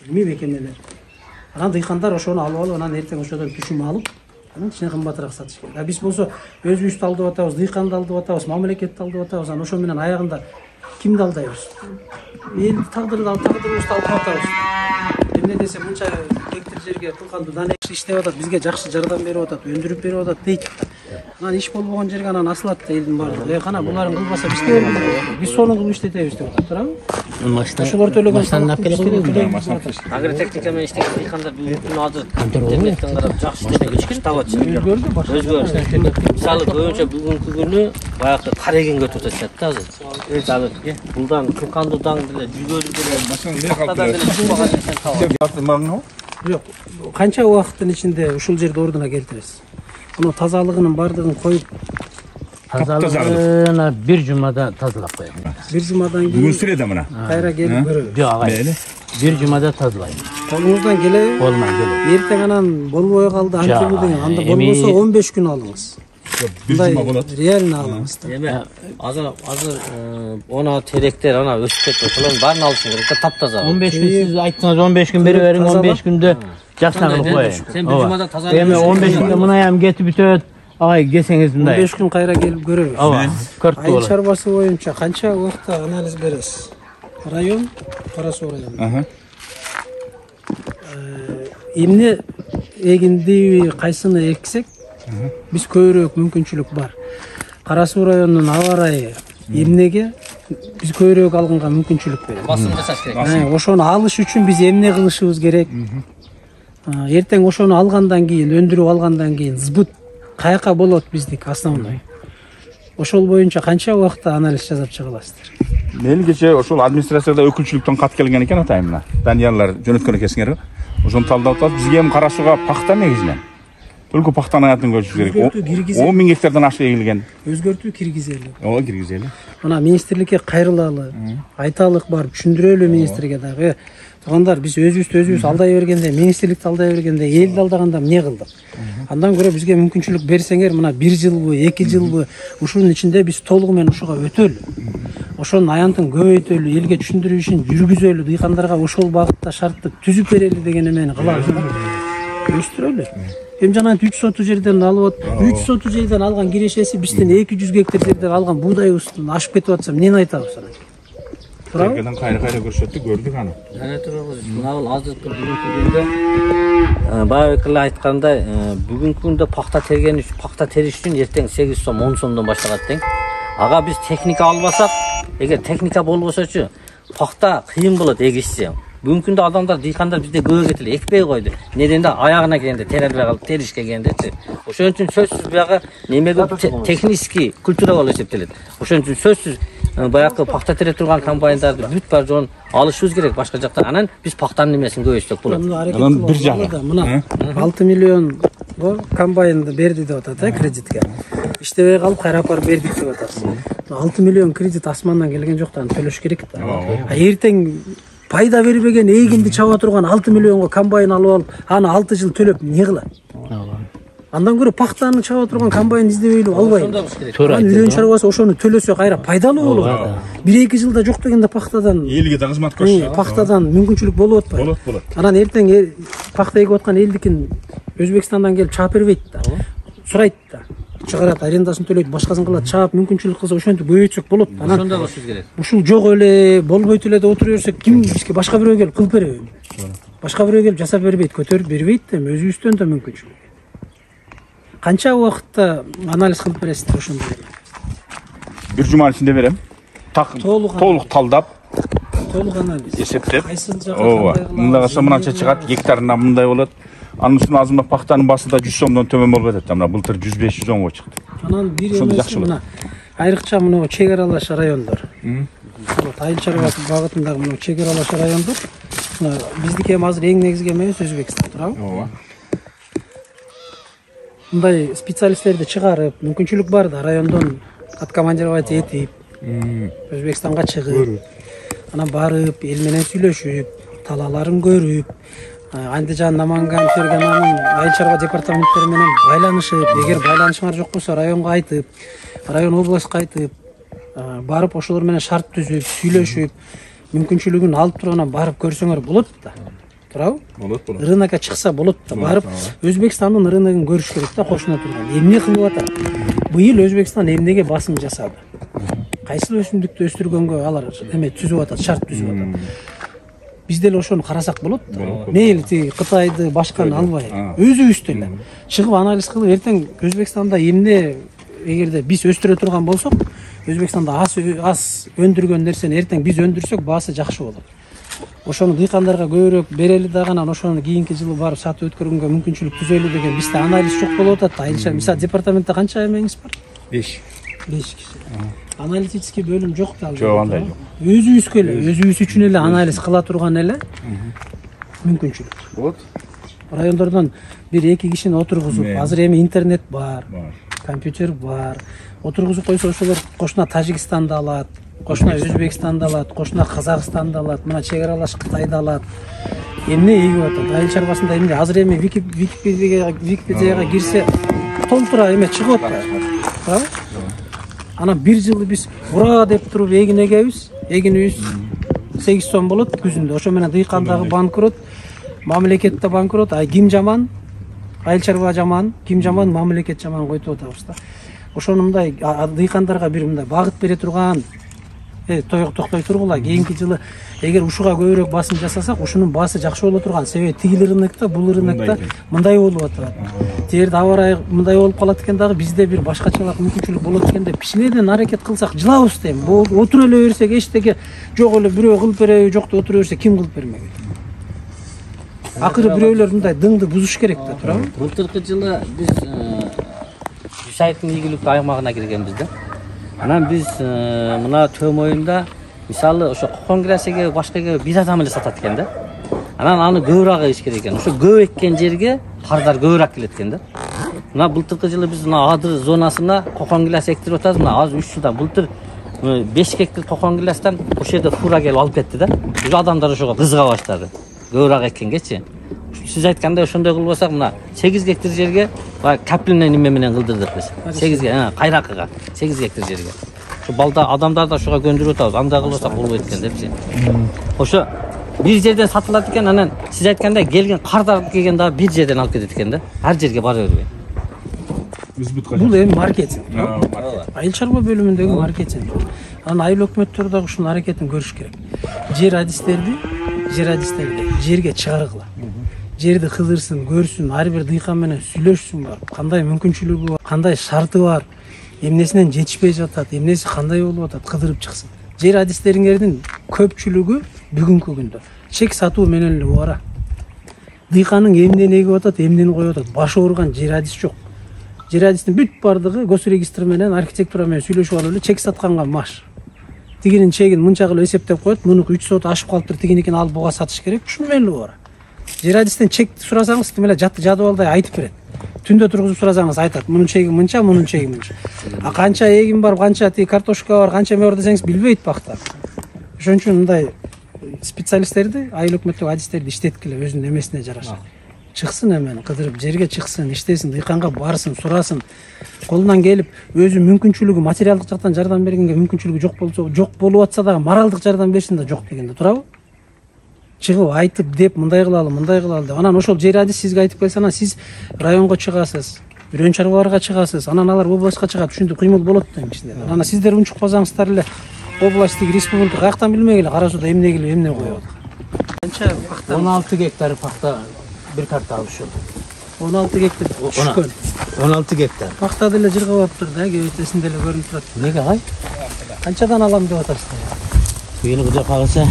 A: Илимий мекемелер. Анан дыйкандар ошону алып анан эртең ошодон түшүм алып, анан кичине кымбатыраак сатыш керек. Биз болсо өзүбүздү алдап атабыз, дыйканды алдап атабыз, мамлекетти алдап атабыз. Анан ошо менен аягында кимди алдайбыз? Эл тагдырыбызды алдап атабыз. Эмне десе мынча гектар жерге кулканды дане иштеп атат, бизге жакшы жардам берип атат, өндүрүп берип атат дейт. Анан иш болбогон жерге анан асылат да элдин баардыгы. Кана буларын кылбаса биз кебек. Биз сону кылып иштетебиз деп атат, туурабы? Ошолор төлөгөн
B: Машинаны келип
C: Агротехника менен иштеген дыйкандар бүгүнкү азыр интернеттен карап жакшы иштеп табатчы. Өзгөрдү. Мисалы көбүнчө бүгүнкү күнү баягы кара эгенге өтүп атышат да азыр. Мисалы булдан кылкандыдан деле жүгөрү деле
A: Жок, канча убакыттын ичинде ушул жерди ордуна келтиресиз? Муну тазалыгынын бардыгын коюп
B: Тазалыгына бир жумада тазалап коем.
A: Bir cumadan
D: Бүгүн
A: keyin
D: сүрөдө мына.
A: kayra gelip görüyoruz.
B: Жок агай.
D: Мейли.
B: Бир жумада тазалайм.
A: Kolunuzdan gele
B: Колуман келет.
A: erten anan bolboy kaldı antemi деген. Anda
B: Эми-
A: bolbosa 15 gün alыңız.
D: Бир
A: Мындай
D: жума болот.
A: реально алыңыз да.
C: эми азыр она теректер ана өсүп кетип ошолордун баарын алышың керек да таптаза.
B: 15 gün siz ayттыңыз 15 gün beri verin 15 günde жакшына кылып коеюн.
C: Sen bir cumada таза
B: Эми 15 günde мынаям кетип бүтөт. Агай келсеңиз мындай.
A: 15 gün kayra gelip görüyoruz.
B: Ооба. Көрттү
A: Айыл
B: болот.
A: çarбасы боюнча канча убакта анализ бересиz? Район, Кара Суу району.
D: Аха.
A: Эмне эгинди кайсыны эксек биз көбүрөөк мүмкүнчүлүк бар. Кара Суу районунун аба ырайы эмнеге биз көбүрөөк алганга мүмкүнчүлүк берет.
C: басым жасаш керек.
A: Ошону алыш үчүн биз эмне кылышыбыз керек? Эртең ошону алгандан кийин, өндүрүп алгандан кийин сбыт каяка болот биздик основной. Ошол боюнча канча убакта анализ жасап чыга аласыздар?
D: Мен кече ошол администрацияда өкүлчүлүктөн кат келген экен атайын мына. Даниярлар жөнөткөн экенсиңер. Ошону талдап атат. Бизге эми Кара Сууга пахта негизинен. Только пахтаны аятын көрүш керек.
A: Өзгөртүү киргизет.
D: 10 000 гектардан ашык эгилген.
A: Өзгөртүү киргизели.
D: Ооба, киргизели.
A: Мына министрликке кайрылалы, айталык барып түшүндүрөлү министрге дагы. Туугандар, биз өзүбүз алдай бергенде, министрликти алдай бергенде, элди алдаганда эмне кылдык? Андан көрө бизге мүмкүнчүлүк берсеңер, мына 1 жылбы, 2 жылбы ушунун ичинде биз толугу менен ушуга өтөлү. Ошонун аянтын көбөйтөлү, элге түшүндүрүү ишин жүргүзөлү, дыйкандарга ошол багытта шарттык түзүп берели деген эмени кылабыз да. Өстүрөлү. Эми жана 3 соту жерден алып атып, 3 соту жерден алган кирешеси бизден 200 гектар жерден алган буудайыбыздын ашып кетип атса, эмнени айтабыз анан? Туурабы?
D: Эркеден кайра көрсөттүк, көрдүк аны.
C: Жана турабыз. Мына азыркы бүгүнкү күндө баягы эле айткандай, бүгүнкү күндө пахта териш үчүн эртең 8 сом, 10 сомдон башталат тең. Ага биз техника албасак, эгер техника болбосочу, пахта кыйын болот эгишсе. Бүгүнкү күндө адамдар, дыйкандар бизде көбөйгөт эле экпей койду. Неден да аягына келгенде, терелбей калып, теришке келгендечи. Ошон үчүн сөзсүз баягы немеге технический культура болуп эсептелет. Ошон үчүн сөзсүз баягы пахта тере турган комбайндарды бүт бар жоон алышыбыз керек башка жактан. Анан биз пахтанын немесин көбөйтсөк болот.
D: Анан бир жагы.
A: Мына 6 миллион комбайнды берди деп атат, кредитке. Иштебей калып кайра апарып бердик деп атат. 6 миллион кредит асмандан келген жок да, аны төлөш керек да. Эртең пайда бербеген эгинди чаба турган 6 миллионго комбайн алып алып, аны 6 жыл төлөп эмне кылат? Андан көрө пахтаны чаба турган комбайн издебейлүү албайбы?
B: Туура
A: Үрөн чарбасы ошону төлөсө кайра пайдалуу болот. 1-2 жылда жок дегенде пахтадан
D: Элге да кызмат көрсөтөт.
A: пахтадан мүмкүнчүлүк болуп атпайбы?
D: Болот.
A: Анан эртең пахта эгип аткан элдикин Өзбекстандан келип чаап бербейт да. Сурайт да. Чыгарат, арендасын төлөйт, башкасын кылат, чаап мүмкүнчүлүк кылса ошентип көбөйтсөк болот. Анан
C: Ошондой болуш керек.
A: ушул жок эле, болбойт эле деп отура берсек, ким бизге башка бирөө келип кылып береби? Башка бирөө келип жасап бербейт, көтөрүп бербейт да, өзүбүздөн да мүмкүнчүлүк. Канча убакытта анализ кылып бересиздер ошондой?
D: Бир жуманын ичинде берем. Толук талдап,
A: Толук анализ.
D: эсептеп.
A: Кайсы жака
D: Ооба.
A: кандай кылабыз?
D: Мындай кылса мынанча чыгат, гектарына мындай болот. Анын үстүнө азырмак пахтанын басы да 100 сомдон төмөн болбойт атат. Мына былтыр 105-110го чыкты.
A: Анан бир
D: Ошондо
A: эмеси
D: жакшы болот.
A: мына айрыкча мына чек аралаш райондор. Айыл чарбасы багытындагы мына чек аралаш райондор. Биздики эми азыр эң негизги эмебиз Өзбекстан, туурабы?
D: Ооба.
A: Мындай специалисттерди чыгарып, мүмкүнчүлүк бар да райондон откомандировать этип, Өзбекстанга чыгып, анан барып, эл менен сүйлөшүп, талааларын көрүп, Андижан, Наманган, Фергананын айыл чарба департаменттери менен байланышып, эгер байланышыңар жок болсо районго айтып, район областка айтып, барып ошолор менен шарт түзүп, сүйлөшүп, мүмкүнчүлүгүн алып туруп анан барып көрсөңөр болот да. Туурабы?
D: Болот.
A: Рынокко чыкса болот да. Барып Өзбекстандын рыногун көрүш керек да, кошуна турган. Эмне кылып атат? Быйыл Өзбекстан эмнеге басым жасады? Кайсыл өсүмдүктү өстүргөнгө алар эме түзүп атат, шарт түзүп атат. Биз деле ошону карасак болот да. Мейли тиги Кытайды, башканы албай, өзүбүз деле чыгып анализ кылып, эртең Өзбекстанда эмне эгерде биз өстүрө турган болсок, Өзбекстанда аз өндүргөн нерсени эртең биз өндүрсөк, баасы жакшы болот. Ошону дыйкандарга көбүрөөк берели дагы, анан ошону кийинки жылы барып сатып өткөргөнгө мүмкүнчүлүк түзөлү деген бизде анализ жок болуп атат. Айылча мисалы департаментте канча эмеңиз бар?
D: 5.
A: 5 киши. Аналитический бөлүм жок да.
D: Жок, андай жок.
A: Өзүбүзгө эле, өзүбүз үчүн эле анализ кыла турган эле мүмкүнчүлүк.
D: Болот.
A: Райондордон 1-2 кишини отургузуп, азыр эми интернет бар. компьютер бар. Отургузуп койсо ошолор кошуна Тажикстанды алат, кошуна Өзбекстанды алат, кошуна Казакстанды алат, мына чек аралаш Кытайды алат. Эмне эгип атат? Айыл чарбасында эмне? Азыр эми Википедияга кирсе толтура эме чыгып атат. Туурабы? Анан бир жылы биз ура деп туруп эгин эгебиз. Эгинибиз 8 сом болот күзүндө. Ошо менен дыйкандагы банкрот, мамлекетте банкрот. Ким жаман? Айыл чарба жаман, ким жаман, мамлекет жаман койтуп атабыз да. Ошону мындай дыйкандарга бир мындай багыт бере турган токтой тургула. Кийинки жылы эгер ушуга көбүрөөк басым жасасак, ушунун баасы жакшы боло турган. Себеби тигил рынокто, бул рынокто мындай болуп атат. Жерде аба ырайы мындай болуп калат экен дагы бизде бир башкачалык мүмкүнчүлүк болот экен деп кичинеден аракет кылсак жылабыз дейм. Отура эле берсек эчтеке жок эле бирөө кылып береби, жокто отура берсе ким кылып бермек? Акыры бирөөлөр мындай дыңды бузуш керек да, туурабы?
C: Былтыркы жылы биз Жусайыттын ийгиликтүү аймагына киргенбиз да. Анан биз мына төм оюнда мисалы ошо конгрессиге башкаге биз адам эле сатат экен да. Анан аны көбүрөөк эгиш керек экен. Ошо көп эккен жерге кардар көбүрөөк келет экен да. Мына былтыркы жылы биз мына Адыр зонасына коконгилас эктирип атабыз. Мына азыр 3 жылдан былтыр 5 гектар коконгиластан ошол жерде фура келип алып кетти да. Уже адамдар ошого кызыга баштады. Көбүрөөк эккенгечи. Сиз айткандай ошондой кылбасак мына 8 гектар жерге капельный неме менен кылдырдык биз. 8ге, кайракыга 8 гектар жерге. Ошо балда адамдар да ошого көндүрүп атабыз. Андай кылбасак болбойт экен депчи. Ошо бир жерден сатылат экен, анан сиз айткандай келген кардар келген дагы бир жерден алып кетет экен да. Ар жерге бара бербей.
A: Бул эми маркетинг. Айыл чарба бөлүмүндөгү маркетинг. Анан айыл өкмөттөр дагы ушунун аракетин көрүш керек. Жер адистерди жерге чыгаргыла. Жерди кыдырсын, көрсүн, ар бир дыйкан менен сүйлөшсүн бар. Кандай мүмкүнчүлүгү бар, кандай шарты бар, эмнесинен жетишпей жатат, эмнеси кандай болуп атат, кыдырып чыксын. Жер адистериңердин көпчүлүгү бүгүнкү күндө чек сатуу менен эле убара. Дыйканын эмнени эгип атат, эмнени коюп атат, башы ооруган жер адис жок. Жер адистин бүт бардыгы госрегистр менен, архитектура менен сүйлөшүп алып эле чек сатканга маш. Тигинин чегин мынча кылып эсептеп коет, мунуку 3 сот ашып калыптыр, тигиникин алып буга сатыш керек. Ушуну менен эле убара. Жер адистен чек сурасаңыз, тим эле жадыбалдай айтып берет. Түндө тургузуп сурасаңыз айтат, мунун чеги мынча, мунун чеги мынча. А канча эгин бар, канча картошка бар, канча эме бар десеңиз билбейт бакта. Ошон үчүн мындай специалисттерди, айыл өкмөттүк адистерди иштеткиле өзүнүн эмесине жараша. Чыксын эмени кыдырып, жерге чыксын, иштесин, дыйканга барсын, сурасын. Колунан келип, өзү мүмкүнчүлүгү, материалдык жактан жардам бергенге мүмкүнчүлүгү жок болсо, жок болуп атса дагы моралдык жардам берсин да жок дегенде, туурабы? Чыгып айтып деп мындай кылалы деп. Анан ошол жер адис сизге айтып келсе, анан сиз районго чыгасыз, үрөн чарбаларга чыгасыз, анан алар областка чыгат, ушинтип кыймыл болот дейм кичине. Анан сиздер унчукпасаңыздар эле областтык республика каяктан билмек эле Кара сууда эмне келип эмне коюп атат. Канча пахта?
B: 16 гектар пахта bir карта алышып.
A: 16 гектар түшкөн.
B: 16 гектар.
A: Пахта деле жыргабаптыр да, кебетесинде эле көрүнүп турат.
B: Неге ай?
A: Канчадан алам деп атасыздар?
B: Быйыл кудай калса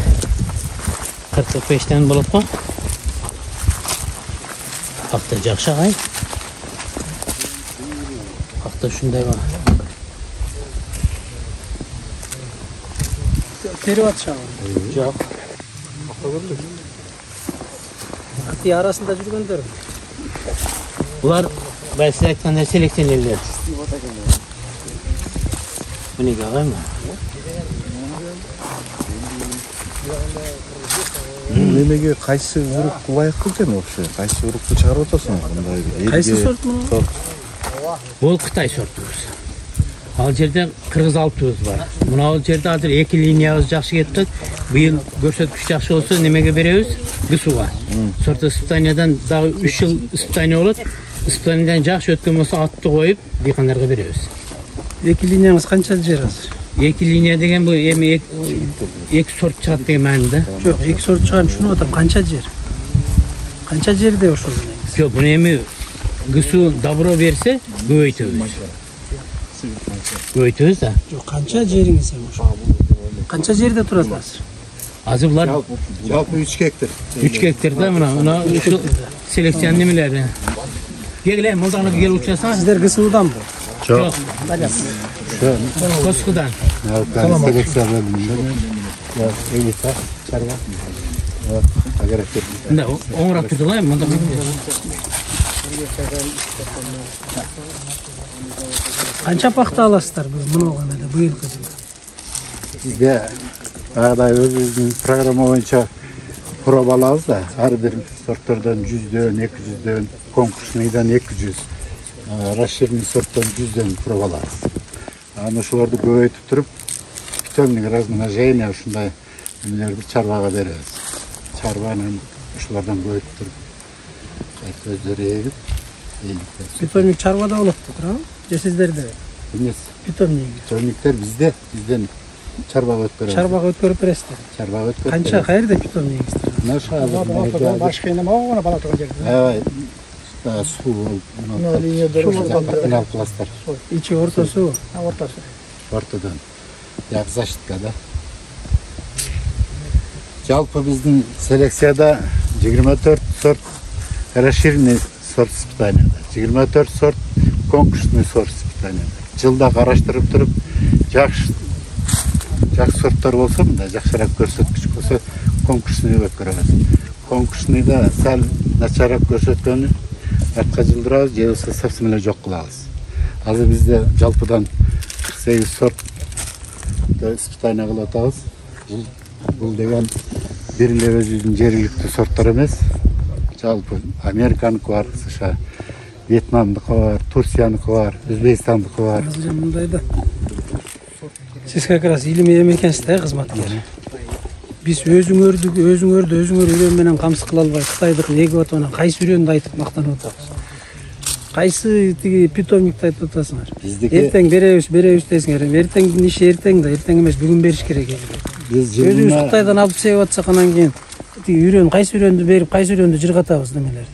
B: 45тен болот го. Пахта жакшы ай. Пахта ушундай бар.
A: Теріп атышабы?
B: Жок.
A: Ати арасында жүргөндөр.
B: Булар сиз айткандай селекционерлер. Мынеге агаймы?
E: Немеге кайсы урук ылайык экен вообще? Кайсы урукту чыгарып атасың?
A: Кайсы сорт муну?
B: Бул Кытай сортубуз. Ал жерде кыргыз алпыбыз бар. Мына жерде азыр 2 линиябыз жакшы кетти. Быйыл көрсөткүч жакшы болсо немеге беребиз? Гысуга. Сорт испытаниядан дагы 3 жыл испытания болот. Испытаниядан жакшы өткөн болсо атты коюп, дыйкандарга беребиз.
A: 2 линияңыз канча жер азыр?
B: 2 линия деген бул эми 2 сорт чыгат деген маанында.
A: Жок, 2 сорт чыгарын түшүнүп атам. Канча жер? Канча жерде ошол менен?
B: Жок, буну эми гысу добро берсе көбөйтөбүз. Көбөйтөбүз да.
A: Жок, канча жериңиз эми ошо? Канча жерде турат азыр?
B: Азыр булар
E: Жалпы 3 гектар.
B: 3 гектарда мына ушул селекцион немелери. Келе, мындан келип учасаң.
A: Сиздер гысылданбы?
B: Жок. Коскудан.
E: Селекция бөлүмүндө. Элита чарба. Агерек.
B: Мында оңураак турдулай, мында.
A: Канча пахта аласыздар мынау гана эле быйылкы жылы?
E: Бизде ағдай өзіміздің программа бойынша проба алабыз да, ар бир сорттордон 100дөн, 200дөн, конкурсныйдан 200, расширенный сорттон 100дөн проба алабыз. Аны ошолорду көбөйтүп туруп, питомник размножения ушундай эмелерди чарбага беребиз. Чарбанын ошолордон көбөйтүп туруп, өздөрү эгип,
A: Питомник чарбада болот да, туурабы? Же сиздерде?
E: эмес.
A: Питомниктер
E: Бизден чарбага өткөрөбүз.
A: чарбага өткөрүп бересиздер.
E: Чарбага өткөрүп.
A: Канча каерде питомнигиңиздер?
E: Наша
F: Башка эне мага бала турган жерде.
E: аябай суу болуп пласттар
A: Ичи ортосу.
F: Ортасы.
E: ортодон. Як защитка да. Жалпы биздин селекцияда 24 сорт расширенный сорт испытанияда, 24 сорт конкурсный сорт испытанияда. Жылда караштырып туруп, жакшы сорттор болсо, мындай жакшыраак көрсөткүч болсо, конкурсный өткөрөбүз. Конкурсныйда сәл начарак көрсөткөнү артка жылдырабыз, же болбосо совсем эле жок кылабыз. Азыр бизде жалпыдан 48 сорт испытания кылып атабыз. Бул деген бир эле өзүбүздүн жергиликтүү сорттор эмес. Жалпы Американыкы бар, США, Вьетнамдыкы бар, Турцияныкы бар, Өзбекстандыкы бар.
A: Азыр мындай да. Сиз как раз илимий эме экенсиз да, кызматкер. Биз өзүңөрдү үрөн менен камсыз кыла албай Кытайдыкын эгип атып анан кайсы үрөндү айтып мактанып атабыз. Кайсы тиги питомникти айтып атасыңар? Эртең беребиз десиңер. Эртеңдин иши эртең да, эртең эмес бүгүн бериш керек эле. Өзүбүз Кытайдан алып себип атсак анан кийин тиги үрөн кайсы үрөндү берип, кайсы үрөндү жыргатабыз немелерди.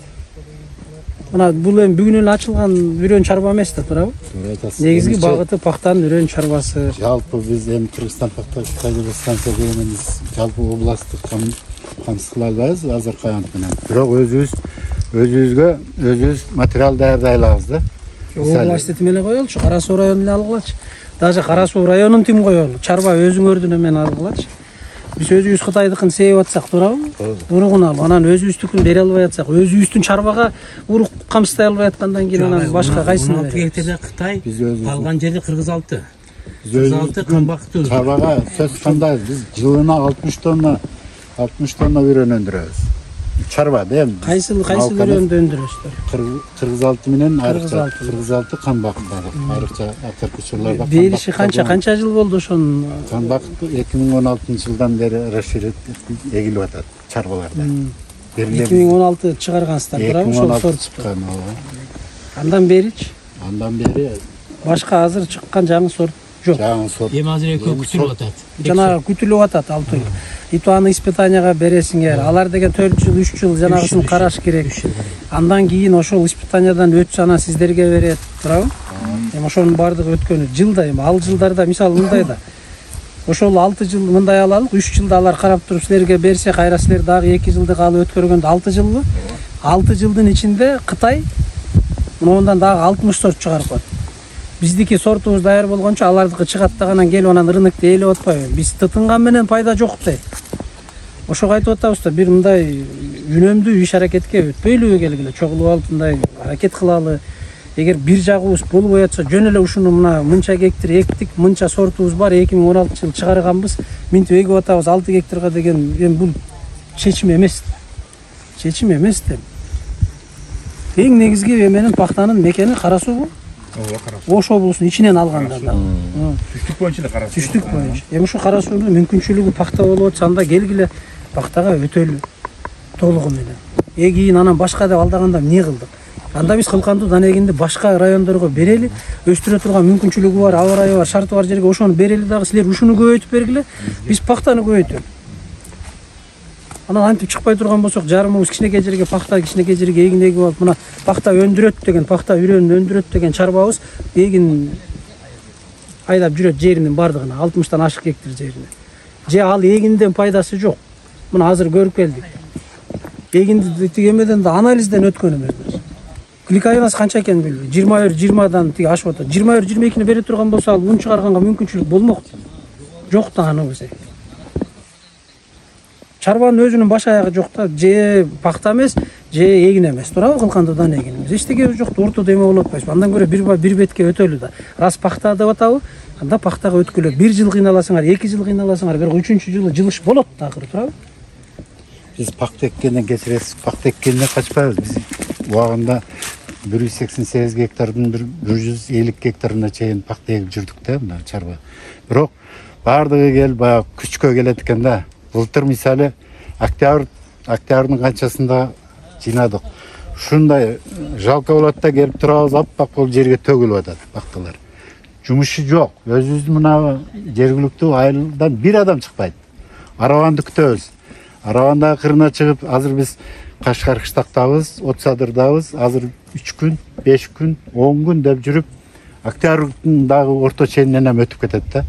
A: Мына бул эми бүгүн эле ачылган үрөн чарба эмес да, туурабы? Негизги багыты пахтанын үрөн чарбасы.
E: Жалпы биз эми Кыргызстан пахта станция дегенде жалпы областтык камсыз кыла албайбыз азыркы аянт менен. Бирок өзүбүз материал даярдай алабыз да.
A: Областы тим эле коелучу, Кара Суу районун эле алгылачы. Даже Кара Суу районун тим коелу. Чарба өзүңөрдүн эмен алгылачы. Биз өзүбүз Кытайдыкын себип атсак, туурабы? Уругун алып, анан өзүбүздүкүн бере албай атсак, өзүбүздүн чарбага урук камсыздай албай аткандан кийин анан башка кайсыны беребиз?
B: 16 гектарда Кытай, калган жерде Кыргыз 6. Кыргыз 6 камбактуу.
E: Чарбага сөз кандай, биз жылына 60 тонна үрөн өндүрөбүз. Чарба да эми.
A: Кайсы үрөндү өндүрөсүздөр?
E: Кыргыз 6 менен Кыргыз 6 камбактар. Айрыкча акыркычыларда.
A: Бериши канча жыл болду ошонун?
E: Камбак 2016-жылдан бери расширит эгилип атат чарбаларда.
A: 2016 чыгаргансыздар, туурабы? Ошол сорт
E: чыккан.
A: Андан беричи?
E: Андан бери
A: башка азыр чыккан жаңы сорт жок.
E: Жаңы сорт.
B: Эми азыр экөө күтүлүп атат.
A: Жанагы күтүлүп атат 6 ай. Итуаны испытанияга бересиңер. Алар деген 4 жыл, 3 жыл жанагысын караш керек. Андан кийин ошол испытаниядан өтсө анан сиздерге берет, туурабы? Эми ошонун бардыгы өткөнү жылда, эми ал жылдарда мисалы мындай да. Ошол 6 жыл мындай алалык, 3 жылда алар карап туруп силерге берсе, кайра силер дагы 2 жылдык алып өткөргөндө 6 жылбы? 6 жылдын ичинде Кытай мындан дагы 60 сорт чыгарып коет. Биздики сортубуз даяр болгончо алардыкы чыгат дагынан келип анан рынокто ээлеп атпайбы? Биз тытынган менен пайда жок дейт. Ошого айтып атабыз да, бир мындай үнөмдүү иш аракетке өтпөйлүбү келгиле, чогулуп алып мындай аракет кылалы. Эгер бир жагыбыз болбой атса, жөн эле ушуну мына мынча гектар эктик, мынча сортубуз бар, 2016 жыл чыгарганбыз, минтип эгип атабыз 6 гектарга деген, эми бул чечим эмес. Чечим эмес да. Эң негизги эменин пахтанын мекени Кара Суубу?
D: Ооба, Кара Суу.
A: Ош облусунун ичинен алганда да.
D: Түштүк боюнча да Кара Суу.
A: Түштүк боюнча. Эми ушу Кара Суунун мүмкүнчүлүгү пахта болуп атса, анда келгиле пахтага өтөлү толугу менен. Кийин анан башка деп алдаганда эмне кылдык? Анда биз кылкандуу данегинди башка райондорго берели, өстүрө турган мүмкүнчүлүгү бар, аба ырайы бар, шарты бар жерге ошону берели дагы, силер ушуну көбөйтүп бергиле, биз пахтаны көбөйтөлү. Анан антип чыкпай турган болсок, жарымыбыз кичинекей жерге пахта, кичинекей жерге эгин эгип алып, мына пахта өндүрөт деген, пахта үрөнүн өндүрөт деген чарбабыз эгин айдап жүрөт жеринин бардыгына, 60-тан ашык гектар жерине. Же ал эгинден пайдасы жок. Мына азыр көрүп келдик. Эгинди тигемеден да анализден өткөнүбүз. Гликозасы канча экенин билбейм. 21-20дан тиги ашып атат. 21-22-ни бере турган болсо, ал ун чыгарганга мүмкүнчүлүк болмок. Жок да аныбыз. чарбанын өзүнүн баш аягы жок да, же пахта эмес, же эгин эмес, туурабы? Кылкандыдан эгин эмес. Эчтеке жок, ортодо эме болуп атпайбы? Андан көрө бир бетке өтөлү да. Раз пахта деп атабы, анда пахтага өткүлө 1 жыл кыйналасыңар, 2 жыл кыйналасыңар, бирок 3-чү жылы жылыш болот да акыры, туурабы?
E: Biz paxta ekkenden kechiresiz, paxta ekkenden kaçpayız. Biz убагында 188 гектардын 150 гектарына чейин пахта эгип жүрдүк да, мына чарба. Бирок баардыгы кел баягы күчкө келет экен да. Былтыр мисалы октябрдын канчасында жыйнадык. Ушундай жалко болот да, келип турабыз, аппак болуп жерге төгүлүп атат пахталар. Жумушу жок. Өзүбүздүн мына жергиликтүү айылдан бир адам чыкпайт. Арабанды күтөбүз. Арабандагы кырына чыгып, азыр биз Кашкар кыштактабыз, От Садырдабыз. Азыр 3 күн, 5 күн, 10 күн деп жүрүп, октябрдын дагы орто ченинен өтүп кетет да.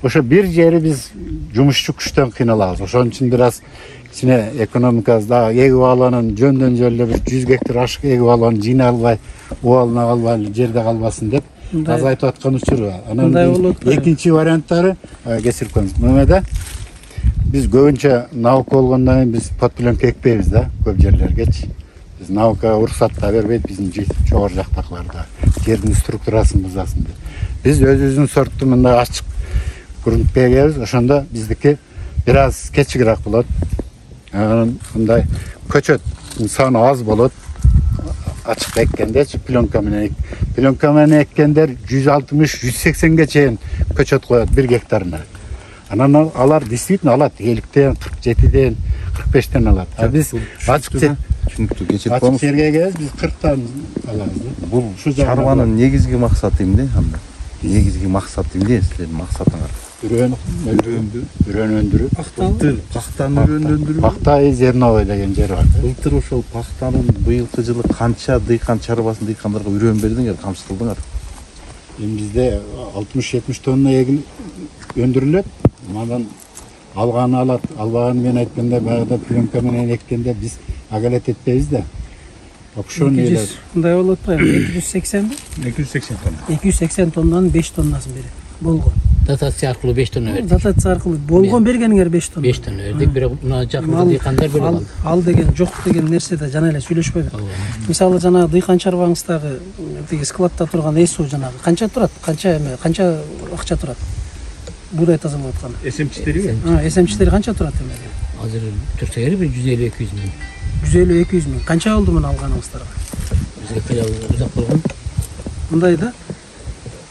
E: Ошо бир жери биз жумушчу күчтөн кыйналабыз. Ошон үчүн бир аз кичине экономикабыз дагы эгип алганын жөндөн жолдо бир 100 гектар ашык эгип алганын жыйнай албай, убалына калбай, жерде калбасын деп аз айтып аткан учур. Анан экинчи варианттары кесирип коюңуз. Мында biz көбүнчө наука болгондон кийин биз подпленка экпейбиз да, көп жерлергечи. Биз наукага уруксат да бербейт, биздин жогору жактакыларда жердин структурасын бузасын деп. Биз өзүбүздүн сортту мындай ачык грунтка эгебиз, ошондо биздики бир аз кечигирээк болот. Анан мындай көчөттүн саны аз болот. Ачык эккендечи пленка менен эккендер 160-180ге чейин көчөт коет 1 гектарына. Анан алар действительно алат 50-тен, 47-ден, 45-тен алат. А биз ачык жерге келебиз, биз 40тан алабыз.
F: Бул чарбанын негизги максаты эмне анда? Негизги максаты эмне силердин максатыңар?
E: Үрөн өндүрүү.
F: Пахтаны үрөн өндүрүү.
E: Пахта зерновой деген жер бар.
F: Былтыр ошол пахтанын быйылкы жылы канча дыйкан чарбасын дыйкандарга үрөн бердиңер, камсыз кылдыңар?
E: Эми бизде 60-70 тонна эгин өндүрүлөт. Мындан алганы алат, албаганы мен айтканда баягыда пленка менен эккенде биз агалет этпейбиз да. Ошону эле.
A: Мындай болуп атпайбы? 280
D: 280 тонна.
A: 280 тоннанын 5 тоннасын берет. Болгон.
B: Дотация аркылуу 5 тонна бердик.
A: Дотация аркылуу болгон бергениңер 5 тонна.
B: 5 тонна бердик, бирок мына жакында дыйкандар бөлүп алды.
A: Ал деген жок деген нерседе жана эле сүйлөшпөйбүз. Мисалы жана дыйкан чарбаңыздагы тиги складта турган эсу жанагы канча турат? Канча акча турат? Будай тазалап аткан.
D: SMчтери?
A: SMчтери канча турат эми?
B: Азыр турса керек 150-200 миң.
A: 150-200 миң. Канча болду муну алганыңыздарга?
B: Бизге кыйла узак болгон.
A: Мындай да.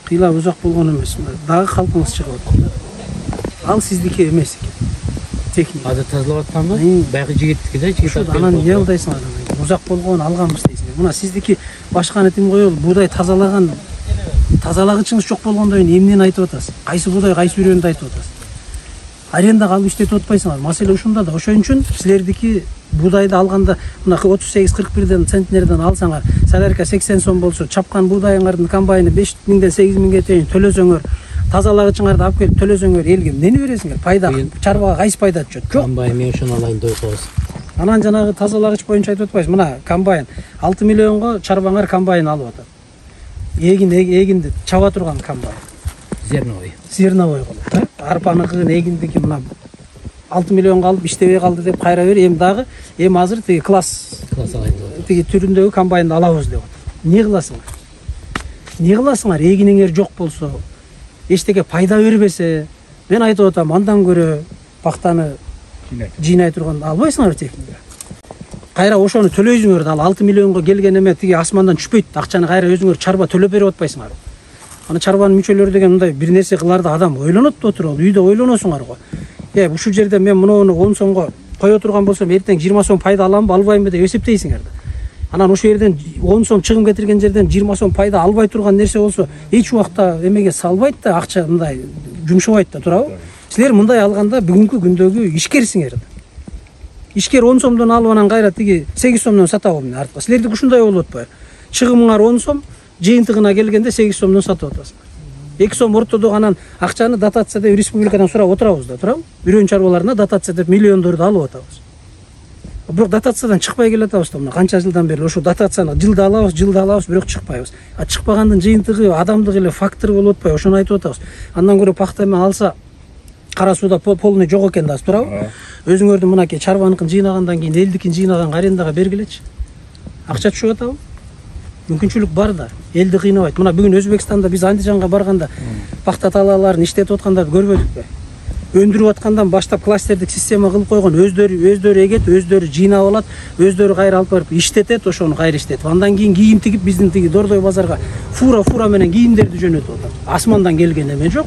A: Кыйла узак болгон эмес. Дагы калкыңыз чыгып аткан. Ал сиздики эмес экен. Техника.
B: Азыр тазалап атканбы? Баягы жигиттики да, жигит.
A: Анан эмне кылдайсыңар? Узак болгон алганбыз дейсиңер. Мына сиздики башканы тим коелу, буудай тазалаган тазалагычыңыз жок болгондон кийин эмнени айтып атасыз? Кайсы буудай, кайсы үрөндү айтып атасыз? Арендага алып иштетип атпайсыңар. Маселе ушунда да. Ошон үчүн силердики буудайды алганда мына 38-41 центнерден алсаңар, салярка 80 сом болсо, чапкан буудайыңардын комбайны 5000ден 8000ге чейин төлөсөңөр, тазалагычыңарды алып келип төлөсөңөр, элге эмнени бересиңер? Пайда, чарбага кайсы пайда түшөт? Жок.
B: Комбайн мен ошону алайын деп коебуз.
A: Анан жанагы тазалагыч боюнча айтып атпайсыз? Мына комбайн 6 миллионго чарбаңар комбайн алып атат. Эгинди чаба турган комбайн. Зерновой болот да. Арпаныкын, эгиндики мына 6 миллионго алып иштебей калды деп кайра бер, эми дагы азыр тиги класс алайын деп. Тиги түрүндөгү комбайнды алабыз деп атат. Эмне кыласыңар? Эмне кыласыңар? Эгиниңер жок болсо, эчтеке пайда бербесе, мен айтып атам, андан көрө пахтаны жыйнай турган албайсыңар техника. Кайра ошону төлөйсүңөр да, ал 6 миллионго келген эме тиги асмандан түшпөйт. Акчаны кайра өзүңөр чарба төлөп берип атпайсыңар. Аны чарбанын мүчөлөрү деген мындай бир нерсе кыларда адам ойлонот да отуруп, үйдө ойлоносуңар го. Ушул жерде мен муну 10 сомго кое турган болсом, эртең 20 сом пайда аламбы, албаймбы деп эсептейсиңер да. Анан ошол жерден 10 сом чыгым кетирген жерден 20 сом пайда албай турган нерсе болсо, эч убакта эмеге салбайт да, акча мындай жумшабайт да, туурабы? Силер мындай алганда бүгүнкү күндөгү ишкерсиңер. Ишкер 10 сомдон алып анан кайра тиги 8 сомдон сатабы мен артка. Силердики ушундай болуп атпайбы? Чыгымыңар 10 сом, жыйынтыгына келгенде 8 сомдон сатып атасың. 2 сом ортодо анан акчаны дотация деп республикадан сурап отурабыз да, туурабы? Үрөн чарбаларына дотация деп миллиондорду алып атабыз. Бирок дотациядан чыкпай келатабыз да, мына канча жылдан бери ошо дотацияны жылда алабыз, бирок чыкпайбыз. А чыкпагандын жыйынтыгы адамдык эле фактор болуп атпайбы? Ошону айтып атабыз. Андан көрө пахта эме алса кара сууда полный жок экен да, азыр туурабы? Өзүңөрдүн мынакей чарбаныкын жыйнагандан кийин элдикин жыйнаганга арендага бергилечи. Акча түшүп атабы? Мүмкүнчүлүк бар да. Элди кыйнабайт. Мына бүгүн Өзбекстанда биз Андижанга барганда пахта талааларын иштетип аткандарды көрбөдүкпү? Өндүрүп аткандан баштап кластердик система кылып койгон, өздөрү эгет, өздөрү жыйнап алат, өздөрү кайра алып барып иштетет, ошону кайра иштетип. Андан кийин кийим тигип биздин тиги Дордой базарга фура менен кийимдерди жөнөтүп атат. Асмандан келген эме жок.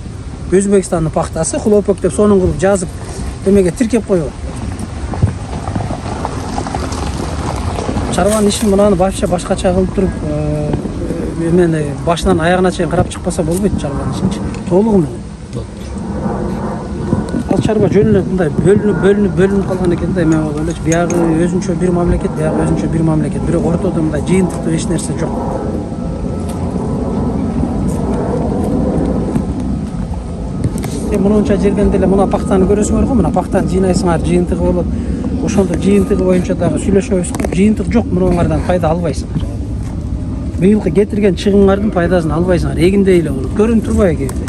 A: Өзбекстандын пахтасы хлопок деп сонун кылып жазып эмеге тиркеп койгон. Чарбанын ишин мынаны вообще башкача кылып туруп, эмени башынан аягына чейин карап чыкпаса болбойт чарбанын ишинчи. Толугу менен. Ал чарба жөн эле мындай бөлүнүп калган экен да, эме болуп элечи. Биягы өзүнчө бир мамлекет, биягы өзүнчө бир мамлекет. Бирок ортодо мындай жыйынтыктуу эч нерсе жок. Мынунча жерден деле мына пахтаны көрөсүңөр го, мына пахтаны жыйнайсыңар, жыйынтыгы болот. Ошондо жыйынтыгы боюнча дагы сүйлөшөбүз. Жыйынтык жок, мунуңардан пайда албайсыңар. Быйылкы кетирген чыгыңардын пайдасын албайсыңар. Эгиндей эле болот. Көрүнүп турбайбы кээде?